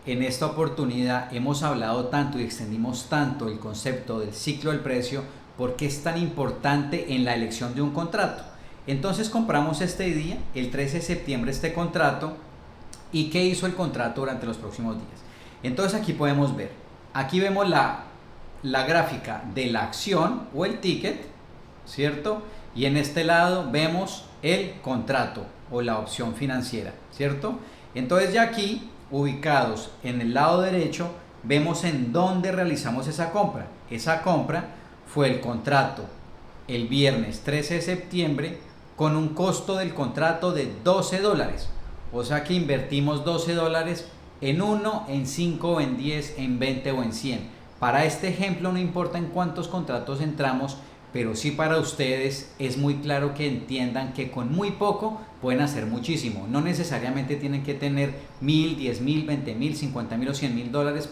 en esta oportunidad hemos hablado tanto y extendimos tanto el concepto del ciclo del precio, porque es tan importante en la elección de un contrato. Entonces compramos este día, el 13 de septiembre, este contrato. ¿Y qué hizo el contrato durante los próximos días? Entonces aquí podemos ver, aquí vemos la gráfica de la acción o el ticket, ¿cierto? Y en este lado vemos el contrato o la opción financiera, ¿cierto? Entonces ya aquí, ubicados en el lado derecho, vemos en dónde realizamos esa compra. Esa compra fue el contrato el viernes 13 de septiembre con un costo del contrato de $12. O sea que invertimos $12 en 1, en 5, en 10, en 20 o en 100. Para este ejemplo no importa en cuántos contratos entramos, pero sí para ustedes es muy claro que entiendan que con muy poco pueden hacer muchísimo. No necesariamente tienen que tener 1,000, 10,000, 20,000, 50,000 o $100,000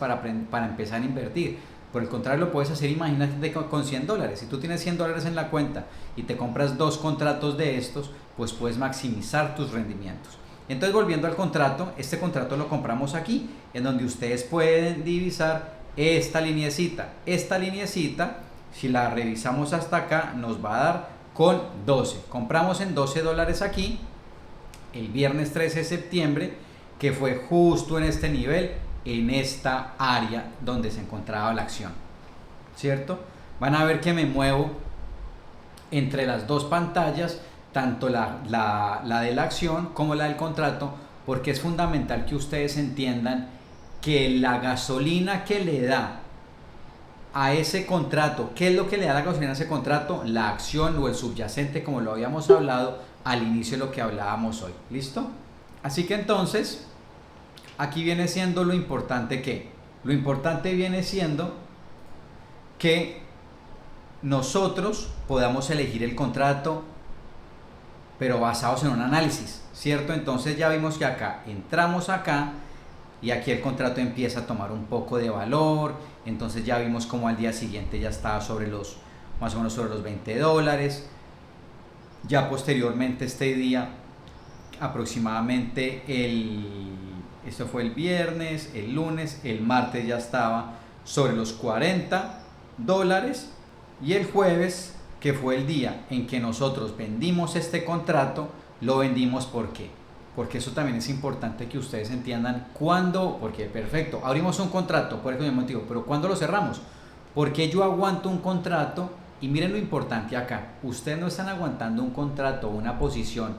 para empezar a invertir. Por el contrario, lo puedes hacer, imagínate, con $100. Si tú tienes $100 en la cuenta y te compras 2 contratos de estos, pues puedes maximizar tus rendimientos. Entonces, volviendo al contrato, este contrato lo compramos aquí, en donde ustedes pueden divisar esta lineecita. Esta lineecita, si la revisamos hasta acá, nos va a dar con 12. Compramos en $12 aquí, el viernes 13 de septiembre, que fue justo en este nivel, en esta área donde se encontraba la acción, ¿cierto? Van a ver que me muevo entre las dos pantallas, tanto la de la acción como la del contrato, porque es fundamental que ustedes entiendan que la gasolina que le da a ese contrato, ¿qué es lo que le da la gasolina a ese contrato? La acción o el subyacente, como lo habíamos hablado al inicio de lo que hablábamos hoy. ¿Listo? Así que entonces, aquí viene siendo lo importante que, lo importante viene siendo que nosotros podamos elegir el contrato, pero basados en un análisis, ¿cierto? Entonces ya vimos que acá, entramos acá y aquí el contrato empieza a tomar un poco de valor, entonces ya vimos como al día siguiente ya estaba sobre los, más o menos sobre los $20, ya posteriormente este día aproximadamente esto fue el viernes, el lunes, el martes ya estaba sobre los $40 y el jueves, que fue el día en que nosotros vendimos este contrato, lo vendimos ¿por qué? Porque eso también es importante que ustedes entiendan cuándo, porque perfecto, abrimos un contrato por el mismo motivo, pero ¿cuándo lo cerramos? Porque yo aguanto un contrato y miren lo importante acá, ustedes no están aguantando un contrato o una posición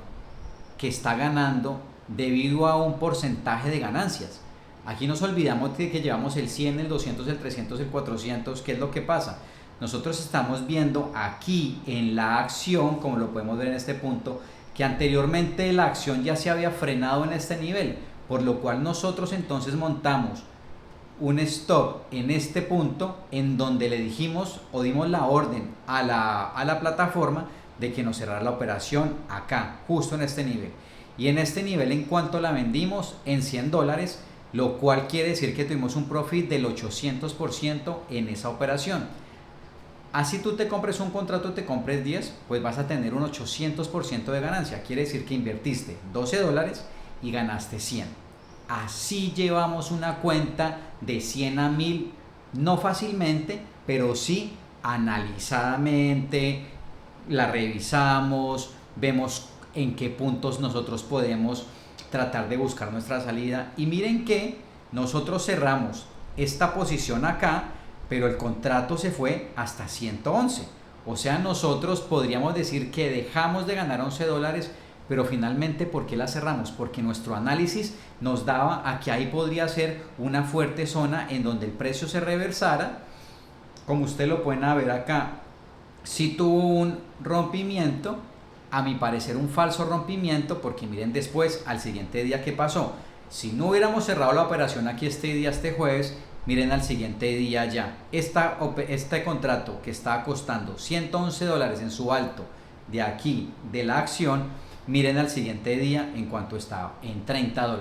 que está ganando debido a un porcentaje de ganancias. Aquí nos olvidamos de que llevamos el 100, el 200, el 300, el 400. ¿Qué es lo que pasa? Nosotros estamos viendo aquí en la acción, como lo podemos ver en este punto, que anteriormente la acción ya se había frenado en este nivel, por lo cual nosotros entonces montamos un stop en este punto en donde le dijimos o dimos la orden a la plataforma de que nos cerrara la operación acá, justo en este nivel. Y en este nivel, en cuanto la vendimos, en $100, lo cual quiere decir que tuvimos un profit del 800% en esa operación. Así tú te compres un contrato, te compres 10, pues vas a tener un 800% de ganancia. Quiere decir que invertiste $12 y ganaste 100. Así llevamos una cuenta de 100 a 1000, no fácilmente, pero sí analizadamente, la revisamos, vemos en qué puntos nosotros podemos tratar de buscar nuestra salida. Y miren que nosotros cerramos esta posición acá, pero el contrato se fue hasta 111. O sea, nosotros podríamos decir que dejamos de ganar $11, pero finalmente, ¿por qué la cerramos? Porque nuestro análisis nos daba a que ahí podría ser una fuerte zona en donde el precio se reversara como ustedes lo pueden ver acá, sí tuvo un rompimiento, a mi parecer un falso rompimiento, porque miren después, al siguiente día, ¿qué pasó? Si no hubiéramos cerrado la operación aquí este día, este jueves, miren al siguiente día ya, este contrato que estaba costando $111 en su alto de aquí, de la acción, miren al siguiente día en cuanto estaba, en $30.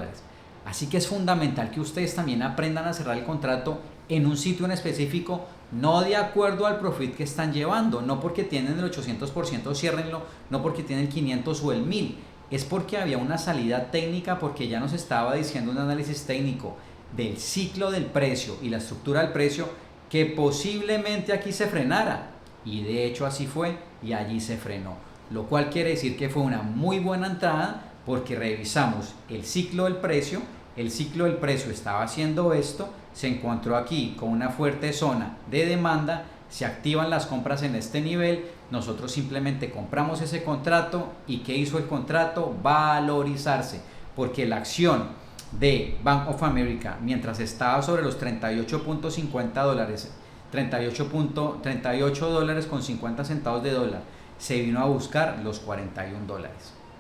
Así que es fundamental que ustedes también aprendan a cerrar el contrato en un sitio en específico, no de acuerdo al profit que están llevando, no porque tienen el 800%, ciérrenlo, no porque tienen el 500 o el 1000, es porque había una salida técnica, porque ya nos estaba diciendo un análisis técnico del ciclo del precio y la estructura del precio, que posiblemente aquí se frenara, y de hecho así fue, y allí se frenó, lo cual quiere decir que fue una muy buena entrada, porque revisamos el ciclo del precio estaba haciendo esto, se encontró aquí con una fuerte zona de demanda, se activan las compras en este nivel, nosotros simplemente compramos ese contrato. ¿Y qué hizo el contrato? Valorizarse, porque la acción de Bank of America, mientras estaba sobre los $38.50, 38 dólares con 50 centavos de dólar, se vino a buscar los $41,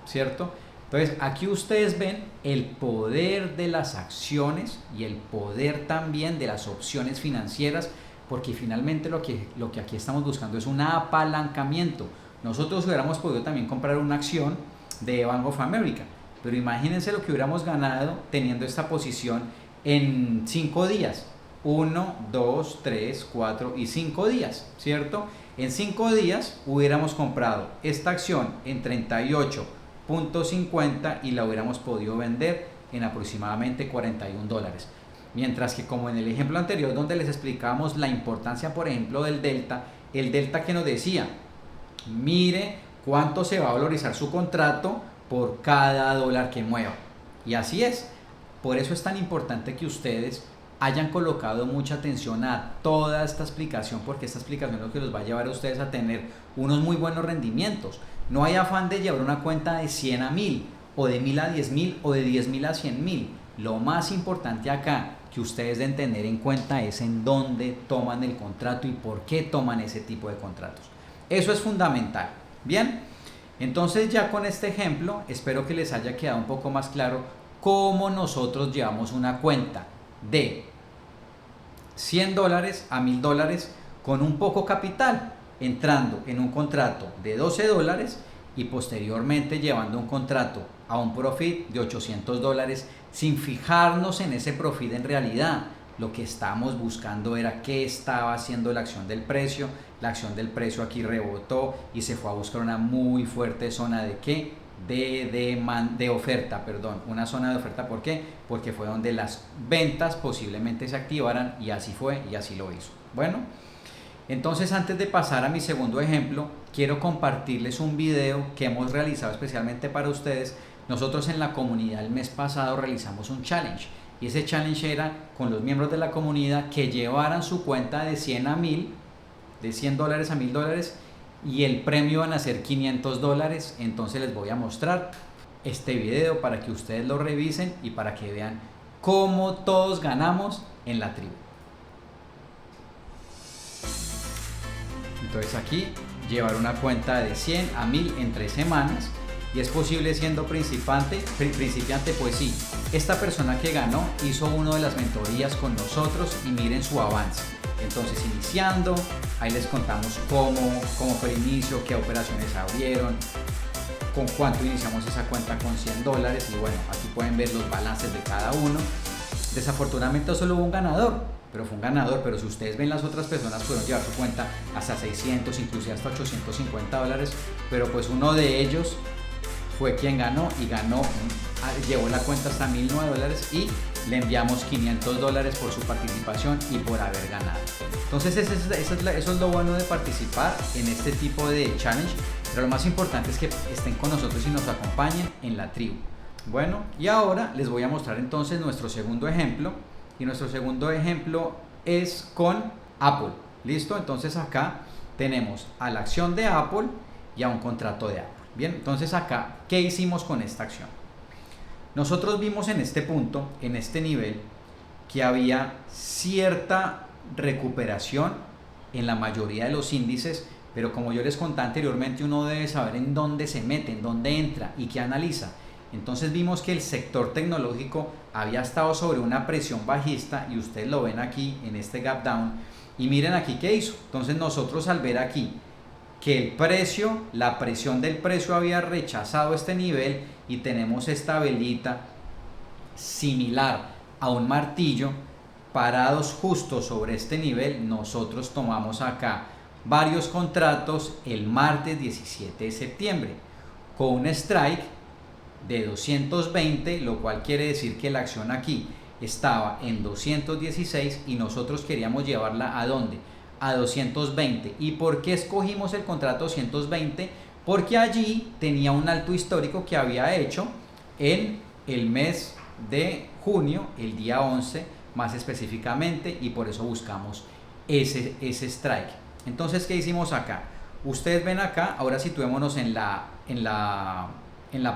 ¿cierto? Entonces aquí ustedes ven el poder de las acciones y el poder también de las opciones financieras, porque finalmente lo que aquí estamos buscando es un apalancamiento. Nosotros hubiéramos podido también comprar una acción de Bank of America, pero imagínense lo que hubiéramos ganado teniendo esta posición en 5 días. 1, 2, 3, 4 y 5 días, ¿cierto? En 5 días hubiéramos comprado esta acción en 38.50 y la hubiéramos podido vender en aproximadamente $41. Mientras que, como en el ejemplo anterior donde les explicábamos la importancia, por ejemplo, del delta, el delta que nos decía, mire cuánto se va a valorizar su contrato por cada dólar que mueva. Y así es. Por eso es tan importante que ustedes hayan colocado mucha atención a toda esta explicación, porque esta explicación es lo que los va a llevar a ustedes a tener unos muy buenos rendimientos. No hay afán de llevar una cuenta de 100 a 1000, o de 1000 a 10000, o de 10000 a 100.000. Lo más importante acá que ustedes deben tener en cuenta es en dónde toman el contrato y por qué toman ese tipo de contratos. Eso es fundamental. Bien, entonces ya con este ejemplo espero que les haya quedado un poco más claro cómo nosotros llevamos una cuenta de $100 a $1000 con un poco capital, entrando en un contrato de $12 y posteriormente llevando un contrato a un profit de $800 sin fijarnos en ese profit. En realidad lo que estábamos buscando era qué estaba haciendo la acción del precio. La acción del precio aquí rebotó y se fue a buscar una muy fuerte zona de ¿qué? De oferta, perdón, una zona de oferta. ¿Por qué? Porque fue donde las ventas posiblemente se activaran, y así fue y así lo hizo. Bueno, entonces antes de pasar a mi segundo ejemplo, quiero compartirles un video que hemos realizado especialmente para ustedes. Nosotros en la comunidad el mes pasado realizamos un challenge, y ese challenge era con los miembros de la comunidad que llevaran su cuenta de 100 a 1000, de $100 a $1000, y el premio van a ser $500. Entonces les voy a mostrar este video para que ustedes lo revisen y para que vean cómo todos ganamos en la tribu. Entonces aquí llevar una cuenta de 100 a 1000 en 3 semanas, y es posible siendo principiante. Pues sí, esta persona que ganó hizo una de las mentorías con nosotros y miren su avance. Entonces iniciando, ahí les contamos cómo fue el inicio, qué operaciones abrieron, con cuánto iniciamos esa cuenta, con $100, y bueno, aquí pueden ver los balances de cada uno. Desafortunadamente solo hubo un ganador, pero fue un ganador. Pero si ustedes ven, las otras personas pudieron llevar su cuenta hasta 600, inclusive hasta $850, pero pues uno de ellos fue quien ganó, y llevó la cuenta hasta $1009 y le enviamos $500 por su participación y por haber ganado. Entonces eso es lo bueno de participar en este tipo de challenge, pero lo más importante es que estén con nosotros y nos acompañen en la tribu. Bueno, y ahora les voy a mostrar entonces nuestro segundo ejemplo, y nuestro segundo ejemplo es con Apple. ¿Listo? Entonces acá tenemos a la acción de Apple y a un contrato de Apple. Bien, entonces acá, ¿qué hicimos con esta acción? Nosotros vimos en este punto, en este nivel, que había cierta recuperación en la mayoría de los índices, pero como yo les conté anteriormente, uno debe saber en dónde se mete, en dónde entra y qué analiza. Entonces vimos que el sector tecnológico había estado sobre una presión bajista y ustedes lo ven aquí en este gap down y miren aquí qué hizo. Entonces nosotros al ver aquí que el precio, la presión del precio había rechazado este nivel y tenemos esta velita similar a un martillo parados justo sobre este nivel, nosotros tomamos acá varios contratos el martes 17 de septiembre con un strike de 220, lo cual quiere decir que la acción aquí estaba en 216 y nosotros queríamos llevarla ¿a dónde? A 220. ¿Y por qué escogimos el contrato 220? Porque allí tenía un alto histórico que había hecho en el mes de junio, el día 11 más específicamente, y por eso buscamos ese strike. Entonces, ¿qué hicimos acá? Ustedes ven acá, ahora situémonos en la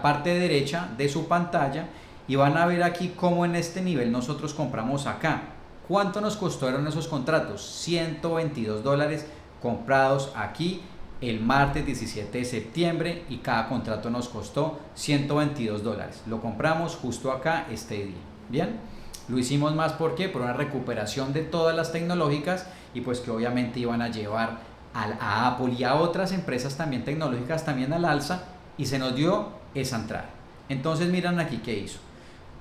parte derecha de su pantalla y van a ver aquí cómo en este nivel nosotros compramos acá. ¿Cuánto nos costaron esos contratos? 122 dólares comprados aquí el martes 17 de septiembre y cada contrato nos costó 122 dólares. Lo compramos justo acá este día. Bien, lo hicimos más porque por una recuperación de todas las tecnológicas y pues que obviamente iban a llevar a Apple y a otras empresas también tecnológicas también al alza y se nos dio esa entrada. Entonces miran aquí qué hizo.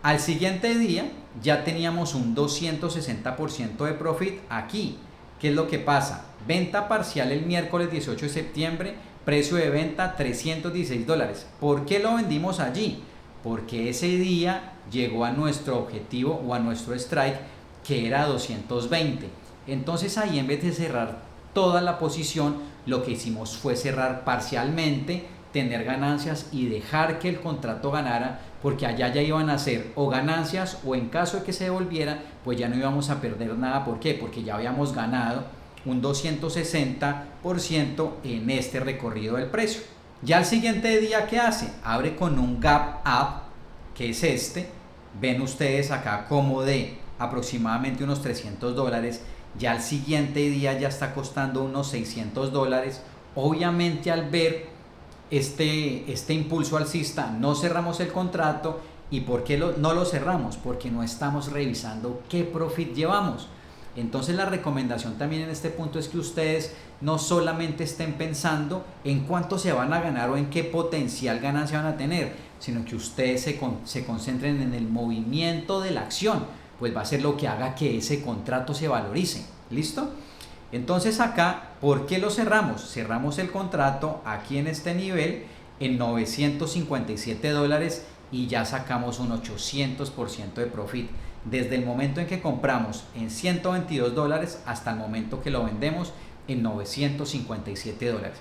Al siguiente día ya teníamos un 260% de profit aquí. ¿Qué es lo que pasa? Venta parcial el miércoles 18 de septiembre, precio de venta 316 dólares. ¿Por qué lo vendimos allí? Porque ese día llegó a nuestro objetivo o a nuestro strike que era 220. Entonces ahí en vez de cerrar toda la posición, lo que hicimos fue cerrar parcialmente, tener ganancias y dejar que el contrato ganara, porque allá ya iban a ser o ganancias o en caso de que se devolviera, pues ya no íbamos a perder nada. ¿Por qué? Porque ya habíamos ganado un 260% en este recorrido del precio. Ya al siguiente día, ¿qué hace? Abre con un gap up, que es este. Ven ustedes acá como de aproximadamente unos 300 dólares. Ya al siguiente día ya está costando unos 600 dólares. Obviamente al ver este impulso alcista no cerramos el contrato. ¿Y por qué no lo cerramos? Porque no estamos revisando qué profit llevamos. Entonces la recomendación también en este punto es que ustedes no solamente estén pensando en cuánto se van a ganar o en qué potencial ganancia van a tener, sino que ustedes se concentren en el movimiento de la acción, pues va a ser lo que haga que ese contrato se valorice. ¿Listo? Entonces acá, ¿por qué lo cerramos? Cerramos el contrato aquí en este nivel en 957 dólares y ya sacamos un 800% de profit. Desde el momento en que compramos en 122 dólares hasta el momento que lo vendemos en 957 dólares.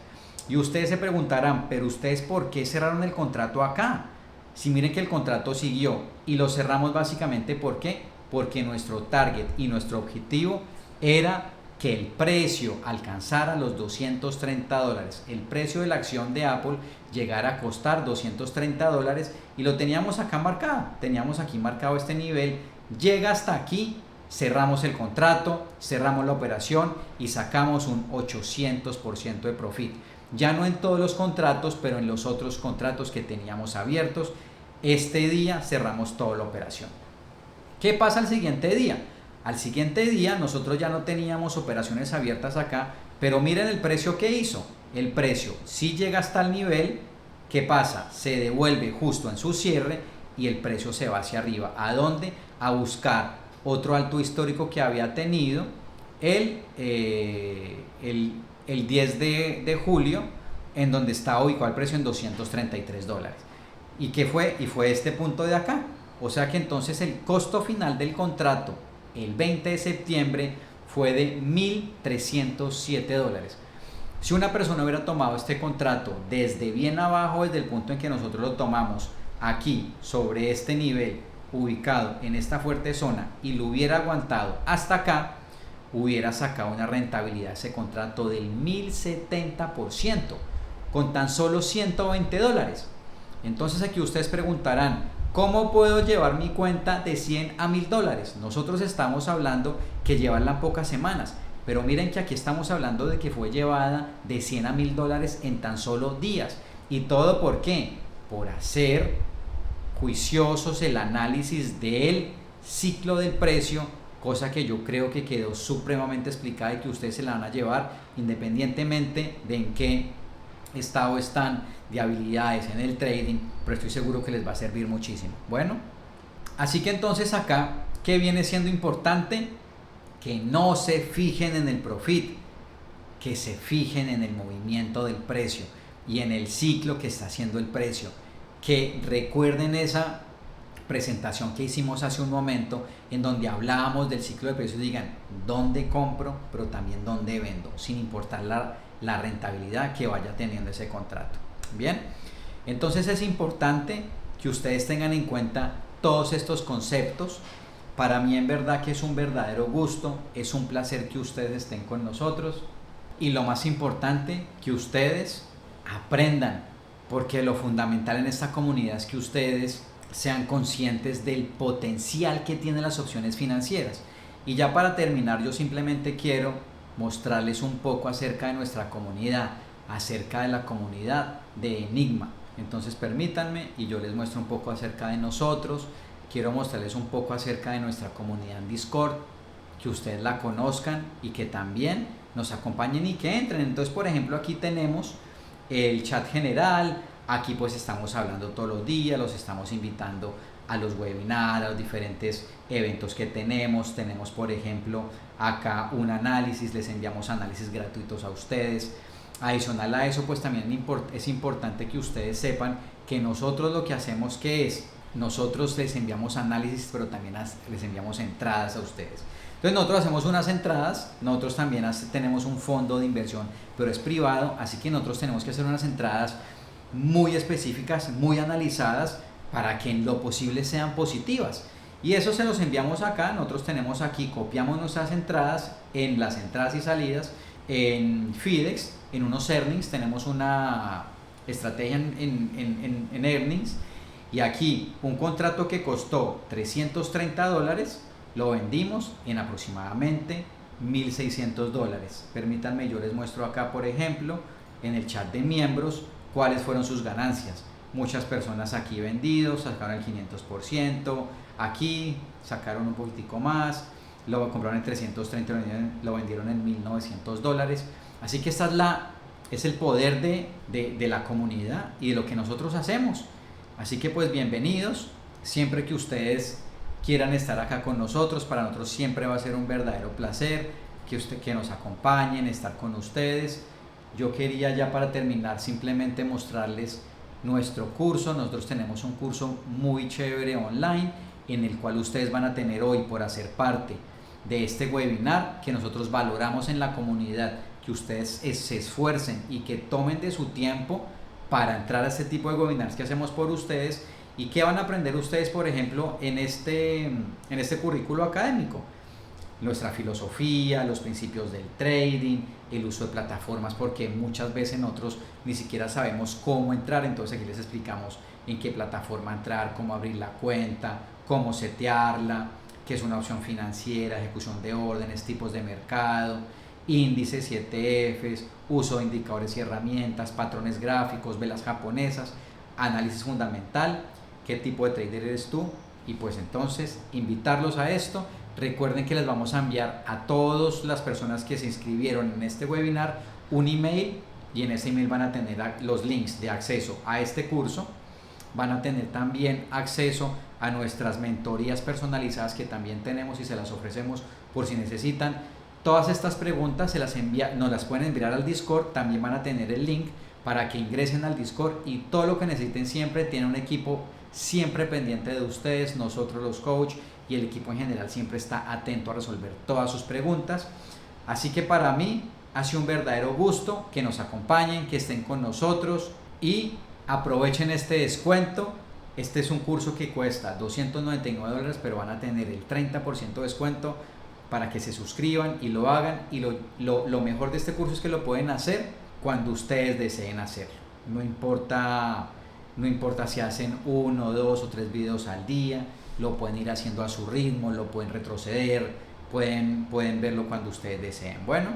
Y ustedes se preguntarán, pero ustedes ¿por qué cerraron el contrato acá? Si miren que el contrato siguió y lo cerramos básicamente ¿por qué? Porque nuestro target y nuestro objetivo era que el precio alcanzara los 230 dólares. El precio de la acción de Apple llegara a costar 230 dólares y lo teníamos acá marcado. Teníamos aquí marcado este nivel. Llega hasta aquí, cerramos el contrato, cerramos la operación y sacamos un 800% de profit. Ya no en todos los contratos, pero en los otros contratos que teníamos abiertos, este día cerramos toda la operación. ¿Qué pasa al siguiente día? Al siguiente día nosotros ya no teníamos operaciones abiertas acá, pero miren el precio que hizo. El precio sí llega hasta el nivel. ¿Qué pasa? Se devuelve justo en su cierre y el precio se va hacia arriba. ¿A dónde? A buscar otro alto histórico que había tenido el 10 de julio, en donde estaba ubicado el precio en 233 dólares. ¿Y qué fue? Y fue este punto de acá. O sea que entonces el costo final del contrato el 20 de septiembre fue de 1.307 dólares. Si una persona hubiera tomado este contrato desde bien abajo, desde el punto en que nosotros lo tomamos aquí sobre este nivel ubicado en esta fuerte zona y lo hubiera aguantado hasta acá, hubiera sacado una rentabilidad de ese contrato del 1070% con tan solo 120 dólares. Entonces aquí ustedes preguntarán, ¿cómo puedo llevar mi cuenta de 100 a 1000 dólares? Nosotros estamos hablando que llevarla en pocas semanas, pero miren que aquí estamos hablando de que fue llevada de 100 a 1000 dólares en tan solo días. ¿Y todo por qué? Por hacer juiciosos el análisis del ciclo del precio, cosa que yo creo que quedó supremamente explicada y que ustedes se la van a llevar independientemente de en qué estado están de habilidades en el trading, pero estoy seguro que les va a servir muchísimo. Bueno, así que entonces acá, ¿qué viene siendo importante? Que no se fijen en el profit, que se fijen en el movimiento del precio y en el ciclo que está haciendo el precio, que recuerden esa presentación que hicimos hace un momento en donde hablábamos del ciclo de precios, digan dónde compro, pero también dónde vendo, sin importar la rentabilidad que vaya teniendo ese contrato. Bien, entonces es importante que ustedes tengan en cuenta todos estos conceptos. Para mí en verdad que es un verdadero gusto, es un placer que ustedes estén con nosotros y lo más importante, que ustedes aprendan, porque lo fundamental en esta comunidad es que ustedes sean conscientes del potencial que tienen las opciones financieras. Y ya para terminar, yo simplemente quiero mostrarles un poco acerca de nuestra comunidad, acerca de la comunidad de Enigma. Entonces permítanme y yo les muestro un poco acerca de nosotros. Quiero mostrarles un poco acerca de nuestra comunidad en Discord, que ustedes la conozcan y que también nos acompañen y que entren. Entonces, por ejemplo, aquí tenemos el chat general. Aquí pues estamos hablando todos los días, los estamos invitando a los webinars, a los diferentes eventos que tenemos. Tenemos, por ejemplo, acá un análisis, les enviamos análisis gratuitos a ustedes. Adicional a eso, pues también es importante que ustedes sepan que nosotros lo que hacemos, que es, nosotros les enviamos análisis, pero también les enviamos entradas a ustedes. Entonces nosotros hacemos unas entradas, nosotros también tenemos un fondo de inversión, pero es privado, así que nosotros tenemos que hacer unas entradas muy específicas, muy analizadas, para que en lo posible sean positivas. Y eso se los enviamos acá. Nosotros tenemos aquí, copiamos nuestras entradas en las entradas y salidas, en Fidex, en unos earnings, tenemos una estrategia en earnings, y aquí un contrato que costó $330, lo vendimos en aproximadamente $1,600. Permítanme, yo les muestro acá, por ejemplo, en el chat de miembros, cuáles fueron sus ganancias. Muchas personas aquí vendidos, sacaron el 500%, aquí sacaron un poquitico más, lo compraron en 330, lo vendieron en $1,900. Así que es el poder de la comunidad y de lo que nosotros hacemos. Así que pues bienvenidos, siempre que ustedes quieran estar acá con nosotros, para nosotros siempre va a ser un verdadero placer que nos acompañen, estar con ustedes. Yo quería ya para terminar simplemente mostrarles nuestro curso. Nosotros tenemos un curso muy chévere online en el cual ustedes van a tener hoy, por hacer parte de este webinar, que nosotros valoramos en la comunidad, que ustedes se esfuercen y que tomen de su tiempo para entrar a este tipo de webinars que hacemos por ustedes. ¿Y qué van a aprender ustedes, por ejemplo, en este currículo académico? Nuestra filosofía, los principios del trading, el uso de plataformas, porque muchas veces nosotros ni siquiera sabemos cómo entrar. Entonces aquí les explicamos en qué plataforma entrar, cómo abrir la cuenta, cómo setearla, qué es una opción financiera, ejecución de órdenes, tipos de mercado, índices y ETFs, uso de indicadores y herramientas, patrones gráficos, velas japonesas, análisis fundamental, qué tipo de trader eres tú. Y pues entonces invitarlos a esto. Recuerden que les vamos a enviar a todas las personas que se inscribieron en este webinar un email, y en ese email van a tener los links de acceso a este curso. Van a tener también acceso a nuestras mentorías personalizadas, que también tenemos y se las ofrecemos por si necesitan. Todas estas preguntas nos las pueden enviar al Discord. También van a tener el link para que ingresen al Discord, y todo lo que necesiten siempre. Tiene un equipo siempre pendiente de ustedes, nosotros los coach y el equipo en general siempre está atento a resolver todas sus preguntas. Así que para mí ha sido un verdadero gusto que nos acompañen, que estén con nosotros y aprovechen este descuento. Este es un curso que cuesta $299, pero van a tener el 30% de descuento para que se suscriban y lo hagan. Y lo mejor de este curso es que lo pueden hacer cuando ustedes deseen hacerlo. No importa si hacen 1, 2 o 3 videos al día, lo pueden ir haciendo a su ritmo, lo pueden retroceder, pueden verlo cuando ustedes deseen. Bueno,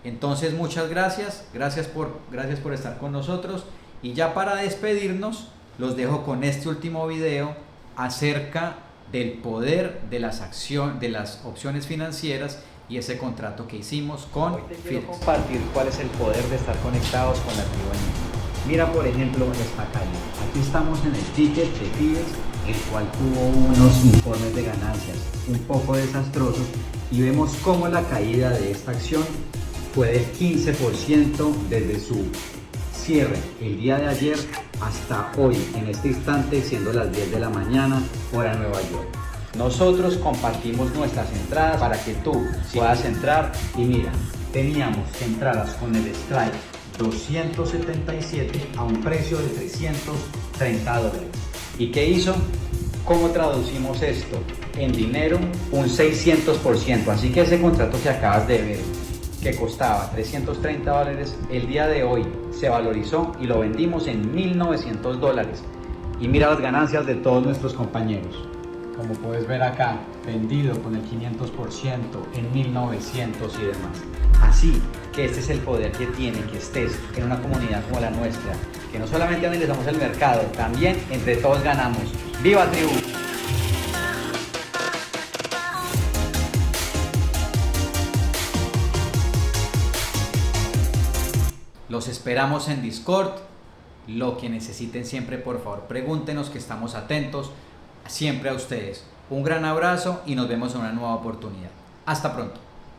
entonces muchas gracias, gracias por estar con nosotros, y ya para despedirnos los dejo con este último video acerca del poder de las opciones financieras y ese contrato que hicimos con Hoy te quiero compartir cuál es el poder de estar conectados con la tribu en línea. Mira, por ejemplo, esta calle. Aquí estamos en el ticket de Fides, el cual tuvo unos informes de ganancias un poco desastrosos, y vemos cómo la caída de esta acción fue del 15% desde su cierre el día de ayer hasta hoy, en este instante, siendo las 10 de la mañana, hora Nueva York. Nosotros compartimos nuestras entradas para que tú puedas entrar, y mira, teníamos entradas con el strike 277 a un precio de $330. ¿Y qué hizo? ¿Cómo traducimos esto en dinero? Un 600%. Así que ese contrato que acabas de ver, que costaba $330, el día de hoy se valorizó y lo vendimos en $1.900. Y mira las ganancias de todos nuestros compañeros. Como puedes ver acá, vendido con el 500% en 1900 y demás. Así que este es el poder que tiene que estés en una comunidad como la nuestra, que no solamente analizamos el mercado, también entre todos ganamos. ¡Viva Tribu! Los esperamos en Discord. Lo que necesiten siempre, por favor, pregúntenos, que estamos atentos siempre a ustedes. Un gran abrazo y nos vemos en una nueva oportunidad. Hasta pronto.